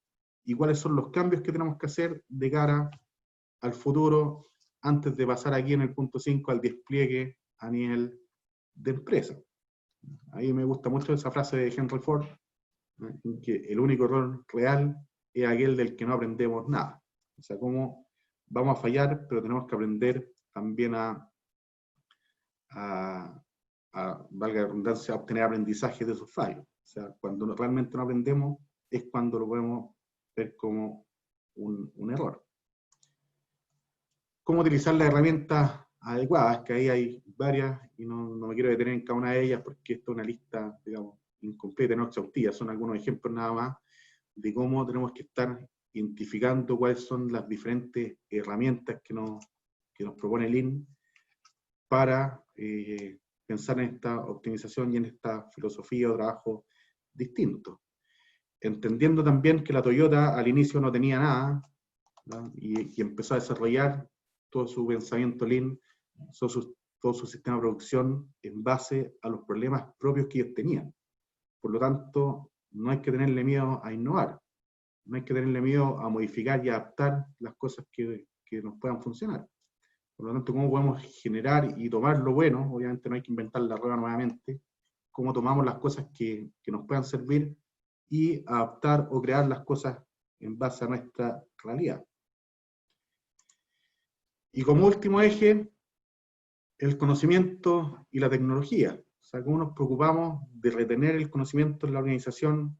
y cuáles son los cambios que tenemos que hacer de cara al futuro antes de pasar aquí en el punto 5 al despliegue a nivel de empresa. Ahí me gusta mucho esa frase de Henry Ford, en que el único error real es aquel del que no aprendemos nada. O sea, cómo vamos a fallar, pero tenemos que aprender también a valga la redundancia, a obtener aprendizaje de esos fallos. O sea, cuando realmente no aprendemos es cuando lo podemos ver como un error. Cómo utilizar las herramientas adecuadas, que ahí hay varias, y no me quiero detener en cada una de ellas porque esto es una lista, digamos, incompleta, no exhaustiva, son algunos ejemplos nada más de cómo tenemos que estar identificando cuáles son las diferentes herramientas que nos propone el Lean para pensar en esta optimización y en esta filosofía o trabajo distinto. Entendiendo también que la Toyota al inicio no tenía nada, ¿no? y empezó a desarrollar todo su pensamiento Lean, todo su sistema de producción en base a los problemas propios que ellos tenían. Por lo tanto, no hay que tenerle miedo a innovar, no hay que tenerle miedo a modificar y adaptar las cosas que nos puedan funcionar. Por lo tanto, ¿cómo podemos generar y tomar lo bueno? Obviamente no hay que inventar la rueda nuevamente. ¿Cómo tomamos las cosas que nos puedan servir y adaptar o crear las cosas en base a nuestra realidad? Y como último eje, el conocimiento y la tecnología. O sea, cómo nos preocupamos de retener el conocimiento en la organización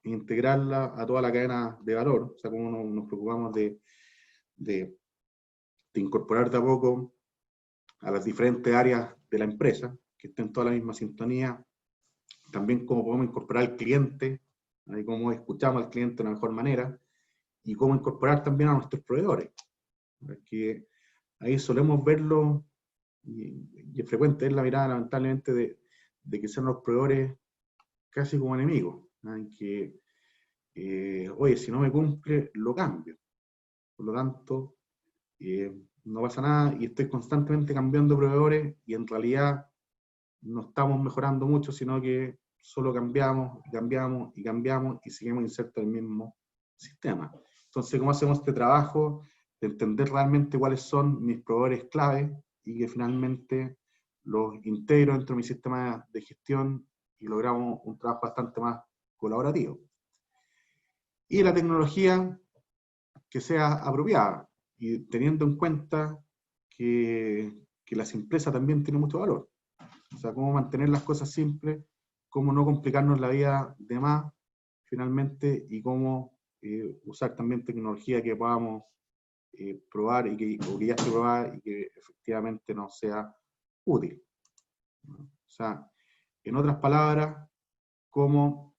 e integrarla a toda la cadena de valor. O sea, cómo nos preocupamos de incorporar de a poco a las diferentes áreas de la empresa, que estén toda la misma sintonía. También cómo podemos incorporar al cliente, y cómo escuchamos al cliente de una mejor manera, y cómo incorporar también a nuestros proveedores. Porque ahí solemos verlo, y es frecuente, es la mirada lamentablemente de que sean los proveedores casi como enemigos, en que, oye, si no me cumple, lo cambio. Por lo tanto, no pasa nada y estoy constantemente cambiando proveedores y en realidad no estamos mejorando mucho, sino que solo cambiamos, cambiamos y cambiamos y seguimos insertos en el mismo sistema. Entonces, ¿cómo hacemos este trabajo de entender realmente cuáles son mis proveedores clave y que finalmente los integro dentro de mi sistema de gestión y logramos un trabajo bastante más colaborativo? Y la tecnología que sea apropiada, y teniendo en cuenta que la simpleza también tiene mucho valor. O sea, cómo mantener las cosas simples, cómo no complicarnos la vida de más, finalmente, y cómo usar también tecnología que podamos probar o que ya esté probada y que efectivamente nos sea útil. O sea, en otras palabras, cómo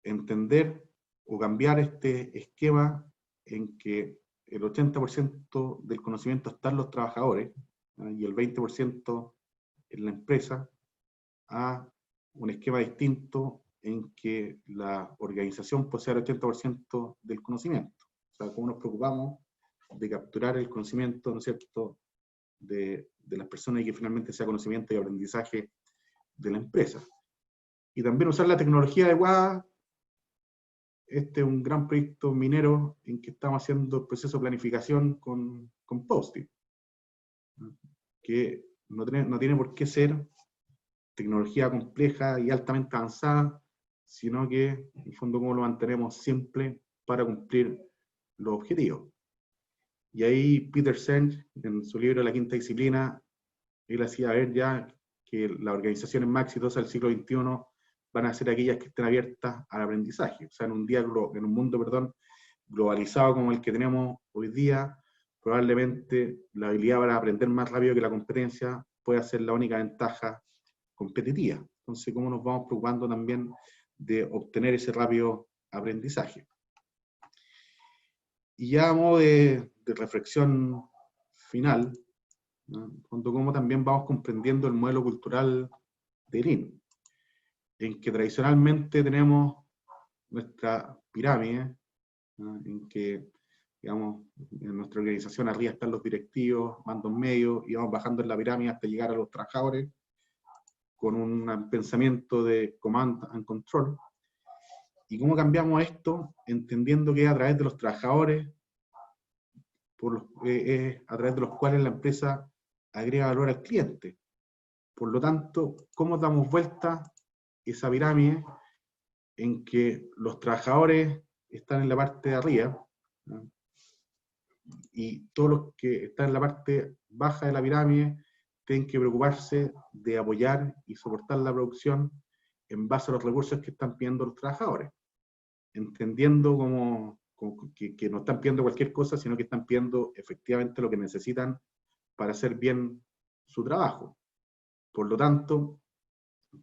entender o cambiar este esquema en que el 80% del conocimiento está en los trabajadores, ¿no? Y el 20% en la empresa, a un esquema distinto en que la organización posea el 80% del conocimiento. O sea, cómo nos preocupamos de capturar el conocimiento, ¿no es cierto?, de las personas y que finalmente sea conocimiento y aprendizaje de la empresa. Y también usar la tecnología adecuada. Este es un gran proyecto minero en que estamos haciendo el proceso de planificación con Post-it, que no tiene por qué ser tecnología compleja y altamente avanzada, sino que, en el fondo, cómo lo mantenemos simple para cumplir los objetivos. Y ahí Peter Senge, en su libro La Quinta Disciplina, él hacía ver ya que las organizaciones más exitosas del siglo XXI van a ser aquellas que estén abiertas al aprendizaje. O sea, en un mundo globalizado como el que tenemos hoy día, probablemente la habilidad para aprender más rápido que la competencia puede ser la única ventaja competitiva. Entonces, ¿cómo nos vamos preocupando también de obtener ese rápido aprendizaje? Y ya a modo de reflexión final, ¿no?, cómo también vamos comprendiendo el modelo cultural de Lean, en que tradicionalmente tenemos nuestra pirámide, ¿no?, en que, digamos, en nuestra organización arriba están los directivos, mandos medios, y vamos bajando en la pirámide hasta llegar a los trabajadores, con un pensamiento de command and control. ¿Y cómo cambiamos esto? Entendiendo que a través de los trabajadores, a través de los cuales la empresa agrega valor al cliente. Por lo tanto, ¿cómo damos vuelta esa pirámide en que los trabajadores están en la parte de arriba, ¿no?, y todos los que están en la parte baja de la pirámide tienen que preocuparse de apoyar y soportar la producción en base a los recursos que están pidiendo los trabajadores, entendiendo como que no están pidiendo cualquier cosa, sino que están pidiendo efectivamente lo que necesitan para hacer bien su trabajo. Por lo tanto,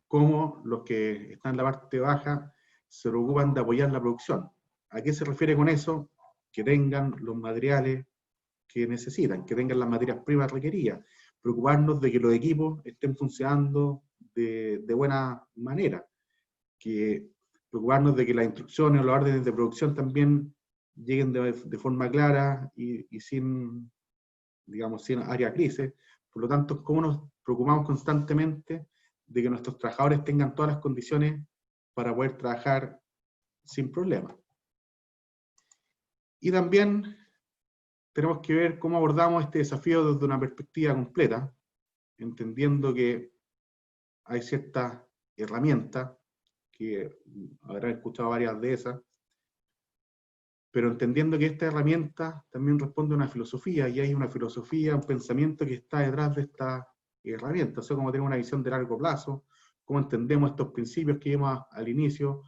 como los que están en la parte baja se preocupan de apoyar la producción. ¿A qué se refiere con eso? Que tengan los materiales que necesitan, que tengan las materias primas requeridas, preocuparnos de que los equipos estén funcionando de buena manera, que preocuparnos de que las instrucciones o los órdenes de producción también lleguen de forma clara y sin, digamos, sin área crisis. Por lo tanto, ¿cómo nos preocupamos constantemente de que nuestros trabajadores tengan todas las condiciones para poder trabajar sin problemas? Y también tenemos que ver cómo abordamos este desafío desde una perspectiva completa, entendiendo que hay ciertas herramientas, que habrán escuchado varias de esas, pero entendiendo que esta herramienta también responde a una filosofía, y hay una filosofía, un pensamiento que está detrás de esta herramienta, o sea, cómo tenemos una visión de largo plazo, cómo entendemos estos principios que vimos al inicio,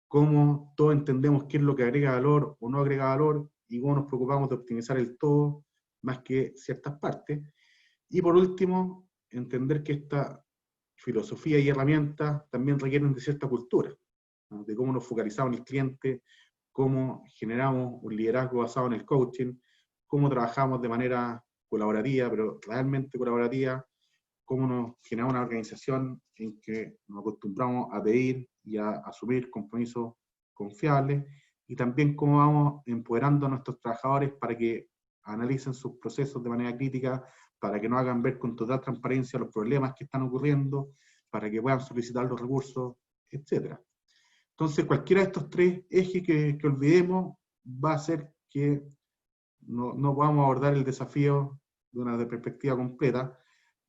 cómo todos entendemos qué es lo que agrega valor o no agrega valor, y cómo nos preocupamos de optimizar el todo más que ciertas partes. Y por último, entender que esta filosofía y herramientas también requieren de cierta cultura, ¿no? De cómo nos focalizamos en el cliente, cómo generamos un liderazgo basado en el coaching, cómo trabajamos de manera colaborativa, pero realmente colaborativa, cómo nos generamos una organización en que nos acostumbramos a pedir y a asumir compromisos confiables, y también cómo vamos empoderando a nuestros trabajadores para que analicen sus procesos de manera crítica, para que nos hagan ver con total transparencia los problemas que están ocurriendo, para que puedan solicitar los recursos, etc. Entonces, cualquiera de estos tres ejes que olvidemos va a hacer que no podamos abordar el desafío de una perspectiva completa,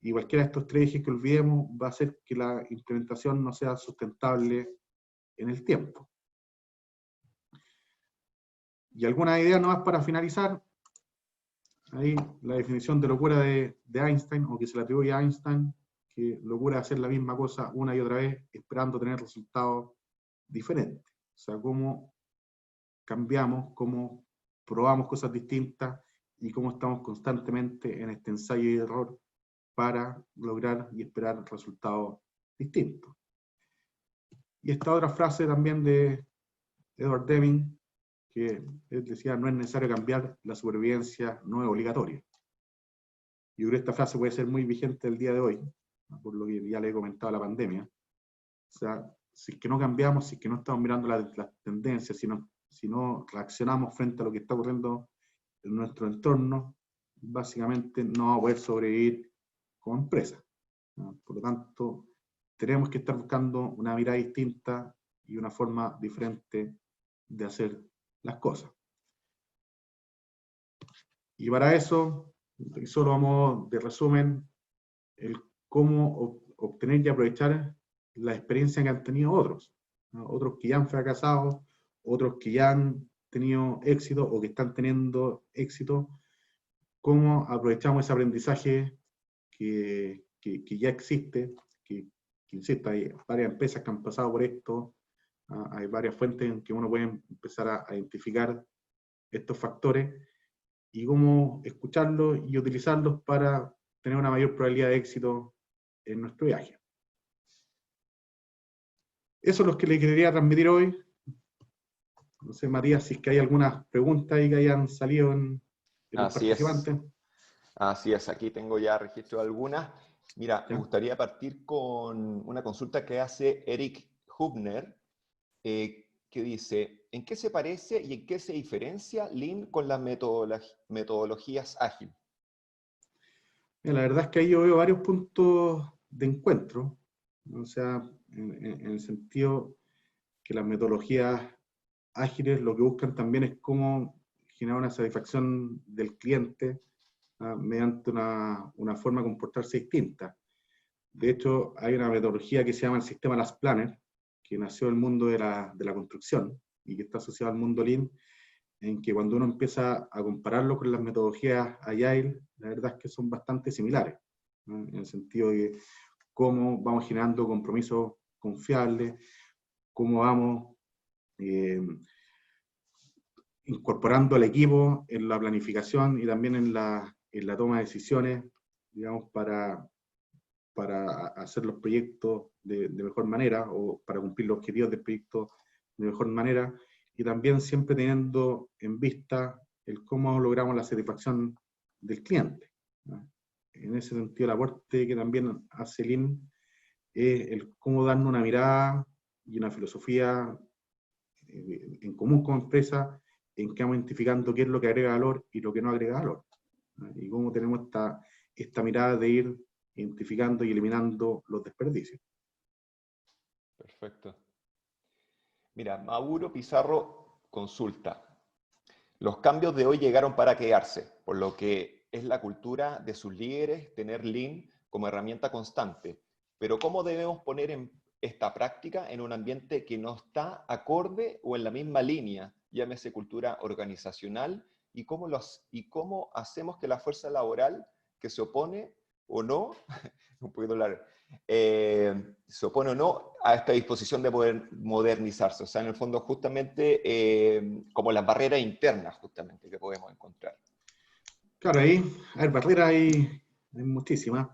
y cualquiera de estos tres ejes que olvidemos va a hacer que la implementación no sea sustentable en el tiempo. Y alguna idea nomás para finalizar. Ahí la definición de locura de Einstein, o que se le atribuye a Einstein, que locura es hacer la misma cosa una y otra vez, esperando tener resultados diferentes. O sea, cómo cambiamos, cómo probamos cosas distintas, y cómo estamos constantemente en este ensayo y error para lograr y esperar resultados distintos. Y esta otra frase también de Edward Deming, que él decía: no es necesario cambiar, la supervivencia no es obligatoria. Yo creo que esta frase puede ser muy vigente el día de hoy, por lo que ya le he comentado la pandemia. O sea, si es que no cambiamos, si es que no estamos mirando las tendencias, si no reaccionamos frente a lo que está ocurriendo en nuestro entorno, básicamente no vamos a poder sobrevivir como empresa. Por lo tanto, tenemos que estar buscando una mirada distinta y una forma diferente de hacer las cosas. Y para eso, solo vamos de resumen, el cómo obtener y aprovechar la experiencia que han tenido otros, ¿no? Otros que ya han fracasado, otros que ya han tenido éxito o que están teniendo éxito, cómo aprovechamos ese aprendizaje que ya existe, que insisto, hay varias empresas que han pasado por esto, hay varias fuentes en que uno puede empezar a identificar estos factores, y cómo escucharlos y utilizarlos para tener una mayor probabilidad de éxito en nuestro viaje. Eso es lo que le quería transmitir hoy. No sé, Matías, si es que hay algunas preguntas ahí que hayan salido en los participantes. Así es, aquí tengo ya registro de algunas. Mira, ¿Ya? Me gustaría partir con una consulta que hace Eric Hubner, que dice: ¿en qué se parece y en qué se diferencia Lean con las metodologías ágiles? La verdad es que ahí yo veo varios puntos de encuentro, o sea, en el sentido que las metodologías ágiles lo que buscan también es cómo generar una satisfacción del cliente mediante una forma de comportarse distinta. De hecho, hay una metodología que se llama el sistema Last Planner, que nació en el mundo de la construcción y que está asociado al mundo Lean, en que cuando uno empieza a compararlo con las metodologías Agile, la verdad es que son bastante similares, ¿no? En el sentido de cómo vamos generando compromisos confiables, cómo vamos incorporando al equipo en la planificación y también en la toma de decisiones, digamos, para hacer los proyectos de mejor manera o para cumplir los objetivos del proyecto de mejor manera, y también siempre teniendo en vista el cómo logramos la satisfacción del cliente, ¿no? En ese sentido, el aporte que también hace Lean es el cómo darnos una mirada y una filosofía en común como empresa, en que vamos identificando qué es lo que agrega valor y lo que no agrega valor, ¿no? Y cómo tenemos esta mirada de ir identificando y eliminando los desperdicios. Perfecto. Mira, Mauro Pizarro consulta. Los cambios de hoy llegaron para quedarse, por lo que es la cultura de sus líderes tener Lean como herramienta constante. Pero ¿cómo debemos poner en esta práctica en un ambiente que no está acorde o en la misma línea, llámese cultura organizacional, y cómo hacemos que la fuerza laboral que se opone o no, un poquito largo, se opone o no a esta disposición de poder modernizarse? O sea, en el fondo, justamente, como las barreras internas, justamente, que podemos encontrar. Claro, ahí, a ver, barreras hay muchísimas.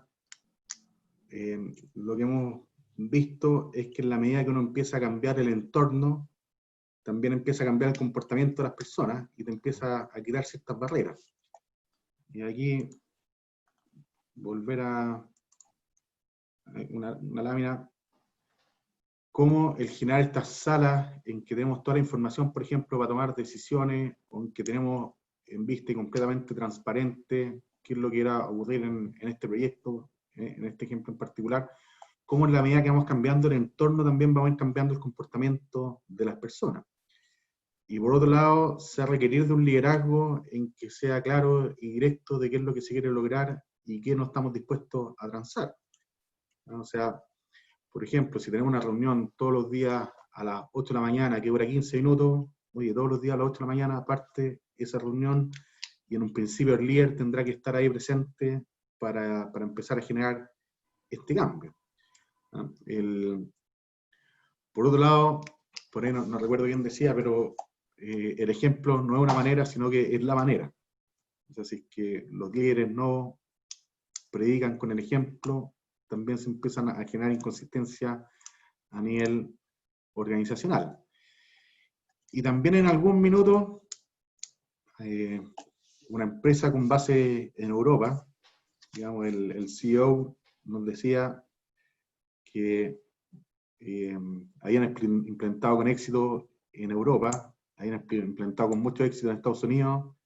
Lo que hemos visto es que en la medida que uno empieza a cambiar el entorno, también empieza a cambiar el comportamiento de las personas y te empieza a quitar ciertas barreras. Y aquí, volver a una lámina, cómo el generar estas salas en que tenemos toda la información, por ejemplo, para tomar decisiones, o en que tenemos en vista y completamente transparente qué es lo que irá a ocurrir en este proyecto, en este ejemplo en particular, cómo en la medida que vamos cambiando el entorno también vamos cambiando el comportamiento de las personas. Y por otro lado, se va a requerir de un liderazgo en que sea claro y directo de qué es lo que se quiere lograr y qué no estamos dispuestos a transar, ¿no? O sea, por ejemplo, si tenemos una reunión todos los días a las 8 de la mañana, que dura 15 minutos, oye, todos los días a las 8 de la mañana, aparte esa reunión, y en un principio el líder tendrá que estar ahí presente para empezar a generar este cambio, ¿no? Por otro lado, por ahí no recuerdo quién decía, pero el ejemplo no es una manera, sino que es la manera. O sea, si es que los líderes no predican con el ejemplo, también se empiezan a generar inconsistencia a nivel organizacional. Y también en algún minuto, una empresa con base en Europa, digamos, el CEO nos decía que habían implementado con éxito en Europa, habían implementado con mucho éxito en Estados Unidos,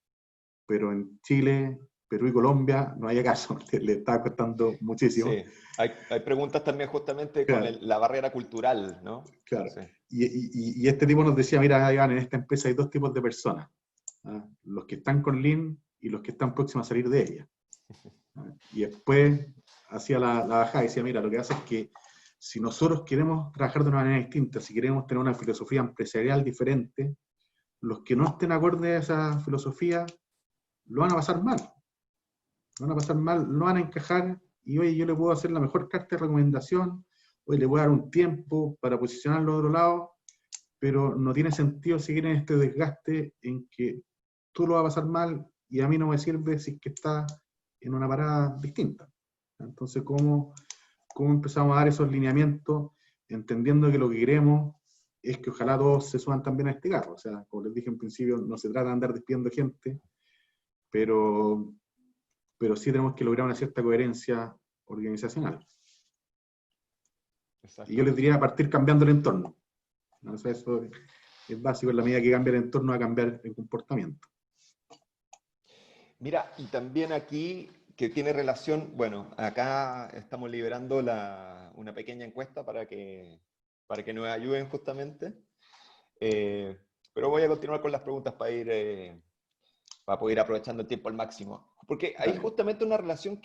pero en Chile, Perú y Colombia no había caso, le estaba costando muchísimo. Sí, hay preguntas también justamente Claro, con la barrera cultural, ¿no? claro. Sí. Y este tipo nos decía, mira, Iván, en esta empresa hay dos tipos de personas, ¿ah? Los que están con Lean y los que están próximos a salir de ella. ¿Ah? Y después hacía la bajada y decía, mira, lo que hace es que si nosotros queremos trabajar de una manera distinta, si queremos tener una filosofía empresarial diferente, los que no estén acordes a esa filosofía lo van a pasar mal. Lo van a pasar mal, no van a encajar, y oye, yo le puedo hacer la mejor carta de recomendación, hoy le voy a dar un tiempo para posicionarlo de otro lado, pero no tiene sentido seguir en este desgaste en que tú lo vas a pasar mal y a mí no me sirve si es que está en una parada distinta. Entonces, ¿cómo empezamos a dar esos lineamientos, entendiendo que lo que queremos es que ojalá todos se suban también a este carro? O sea, como les dije en principio, no se trata de andar despidiendo gente, pero sí tenemos que lograr una cierta coherencia organizacional. Y yo les diría partir cambiando el entorno. O sea, eso es básico, en la medida que cambia el entorno va a cambiar el comportamiento. Mira, y también aquí, que tiene relación, bueno, acá estamos liberando una pequeña encuesta para que nos ayuden justamente. Pero voy a continuar con las preguntas para poder ir aprovechando el tiempo al máximo. Porque hay justamente una relación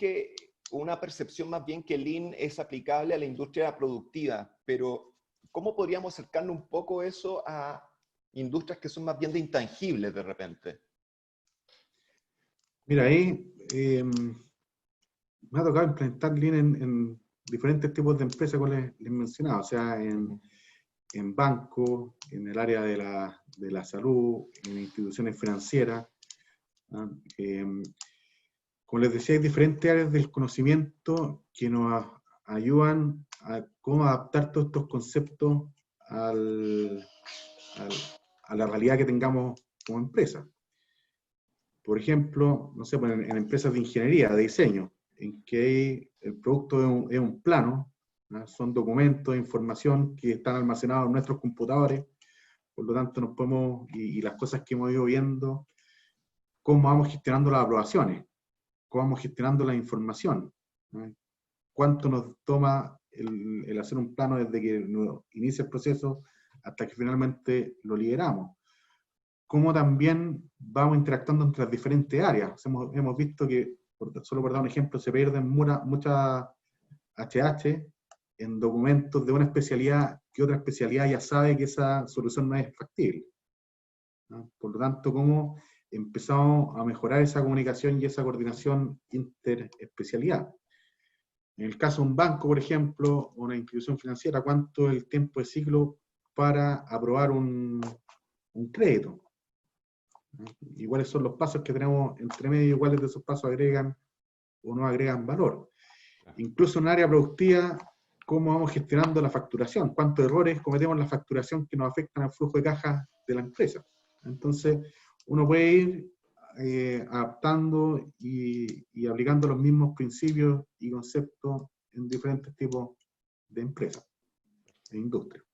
una percepción más bien que Lean es aplicable a la industria productiva, pero ¿cómo podríamos acercarnos un poco eso a industrias que son más bien de intangibles de repente? Mira, ahí me ha tocado implementar Lean en diferentes tipos de empresas, como les mencionaba. O sea, en en bancos, en el área de la salud, en instituciones financieras. ¿Ah? Como les decía, hay diferentes áreas del conocimiento que nos ayudan a cómo adaptar todos estos conceptos al, a la realidad que tengamos como empresa. Por ejemplo, no sé, pues en empresas de ingeniería, de diseño, en que el producto es un plano, ¿no? Son documentos, información que están almacenados en nuestros computadores, por lo tanto nos podemos, y las cosas que hemos ido viendo, cómo vamos gestionando las aprobaciones, cómo vamos gestionando la información, ¿no? Cuánto nos toma el hacer un plano desde que inicia el proceso hasta que finalmente lo liberamos. Cómo también vamos interactuando entre las diferentes áreas. Hemos visto que, solo por dar un ejemplo, se pierden muchas HH en documentos de una especialidad que otra especialidad ya sabe que esa solución no es factible, ¿no? Por lo tanto, cómo empezamos a mejorar esa comunicación y esa coordinación interespecialidad. En el caso de un banco, por ejemplo, o una institución financiera, ¿cuánto es el tiempo de ciclo para aprobar un crédito? ¿Y cuáles son los pasos que tenemos entre medio? ¿Y cuáles de esos pasos agregan o no agregan valor? Incluso en un área productiva, ¿cómo vamos gestionando la facturación? ¿Cuántos errores cometemos en la facturación que nos afectan al flujo de caja de la empresa? Entonces, uno puede ir adaptando y aplicando los mismos principios y conceptos en diferentes tipos de empresas e industrias.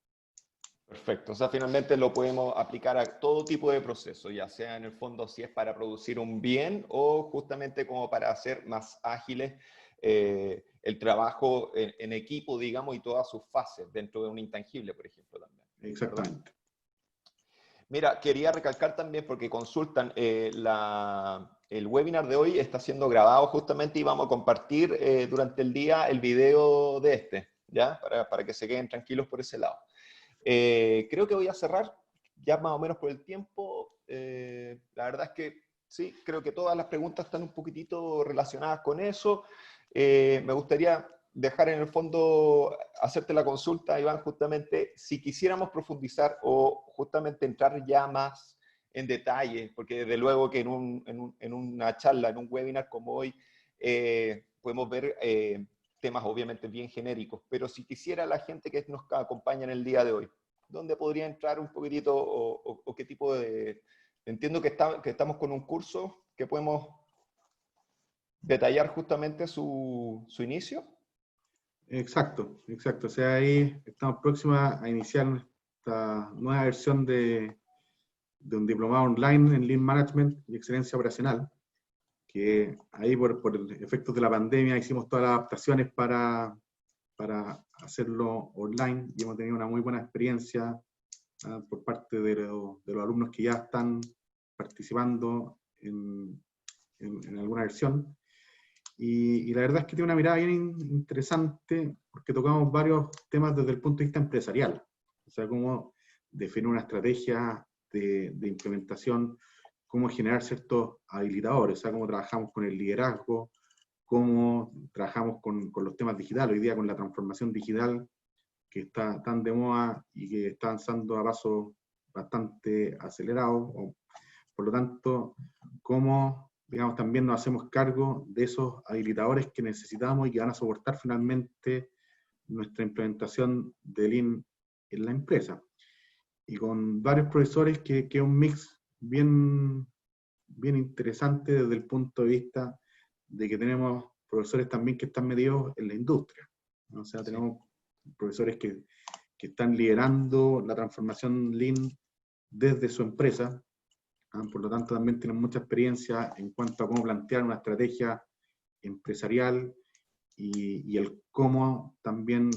Perfecto, o sea, finalmente lo podemos aplicar a todo tipo de proceso, ya sea en el fondo si es para producir un bien o justamente como para hacer más ágiles el trabajo en equipo, digamos, y todas sus fases dentro de un intangible, por ejemplo, también. Exactamente. ¿Verdad? Mira, quería recalcar también porque consultan, el webinar de hoy está siendo grabado justamente y vamos a compartir durante el día el video de este, ¿ya? Para que se queden tranquilos por ese lado. Creo que voy a cerrar ya más o menos por el tiempo. La verdad es que sí, creo que todas las preguntas están un poquitito relacionadas con eso. Me gustaría dejar en el fondo, hacerte la consulta, Iván, justamente si quisiéramos profundizar o justamente entrar ya más en detalle, porque desde luego que en una charla, en un webinar como hoy, podemos ver temas obviamente bien genéricos, pero si quisiera la gente que nos acompaña en el día de hoy, ¿dónde podría entrar un poquitito o qué tipo de... Entiendo que estamos con un curso que podemos detallar justamente su inicio. Exacto, exacto. O sea, ahí estamos próximos a iniciar esta nueva versión de un diplomado online en Lean Management y Excelencia Operacional, que ahí por el efectos de la pandemia hicimos todas las adaptaciones para hacerlo online y hemos tenido una muy buena experiencia por parte de los alumnos que ya están participando en alguna versión. Y la verdad es que tiene una mirada bien interesante porque tocamos varios temas desde el punto de vista empresarial. O sea, cómo definir una estrategia de implementación, cómo generar ciertos habilitadores, o sea, cómo trabajamos con el liderazgo, cómo trabajamos con los temas digitales. Hoy día con la transformación digital que está tan de moda y que está avanzando a pasos bastante acelerados. Por lo tanto, cómo, digamos, también nos hacemos cargo de esos habilitadores que necesitamos y que van a soportar finalmente nuestra implementación de Lean en la empresa. Y con varios profesores que es un mix bien interesante desde el punto de vista de que tenemos profesores también que están metidos en la industria, ¿no? O sea, tenemos profesores que están liderando la transformación Lean desde su empresa. Por lo tanto, también tienen mucha experiencia en cuanto a cómo plantear una estrategia empresarial y el cómo también,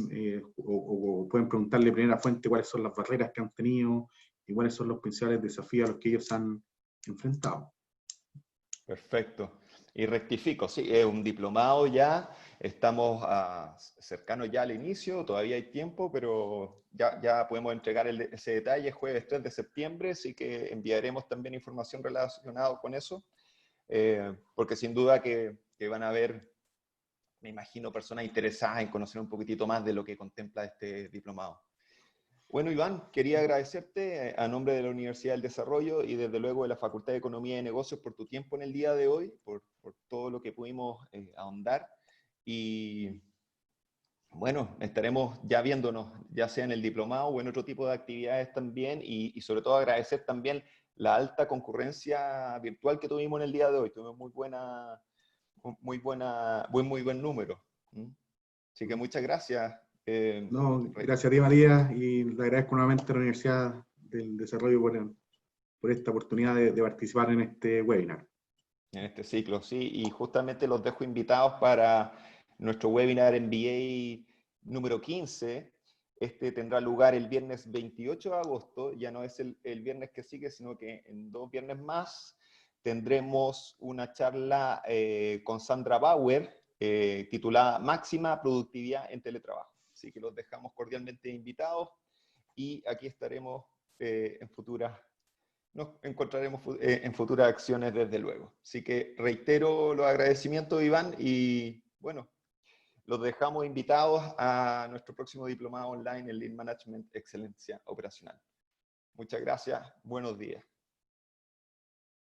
o pueden preguntarle de primera fuente cuáles son las barreras que han tenido y cuáles son los principales desafíos a los que ellos han enfrentado. Perfecto. Y rectifico, sí, es un diplomado ya, estamos cercanos ya al inicio, todavía hay tiempo, pero ya podemos entregar ese detalle jueves 3 de septiembre, así que enviaremos también información relacionada con eso, porque sin duda que van a haber, me imagino, personas interesadas en conocer un poquitito más de lo que contempla este diplomado. Bueno, Iván, quería agradecerte a nombre de la Universidad del Desarrollo y desde luego de la Facultad de Economía y Negocios por tu tiempo en el día de hoy, por todo lo que pudimos ahondar. Y bueno, estaremos ya viéndonos, ya sea en el diplomado o en otro tipo de actividades también, y sobre todo agradecer también la alta concurrencia virtual que tuvimos en el día de hoy. Tuvimos muy buen número. ¿Mm? Así que muchas gracias. No, gracias a ti, María, y le agradezco nuevamente a la Universidad del Desarrollo por esta oportunidad de participar en este webinar. En este ciclo, sí, y justamente los dejo invitados para nuestro webinar MBA número 15. Este tendrá lugar el viernes 28 de agosto, ya no es el viernes que sigue, sino que en 2 viernes más tendremos una charla con Sandra Bauer, titulada Máxima Productividad en Teletrabajo. Así que los dejamos cordialmente invitados y aquí estaremos en futuras. Nos encontraremos en futuras acciones, desde luego. Así que reitero los agradecimientos, Iván, y bueno, los dejamos invitados a nuestro próximo diplomado online en Lean Management Excelencia Operacional. Muchas gracias, buenos días.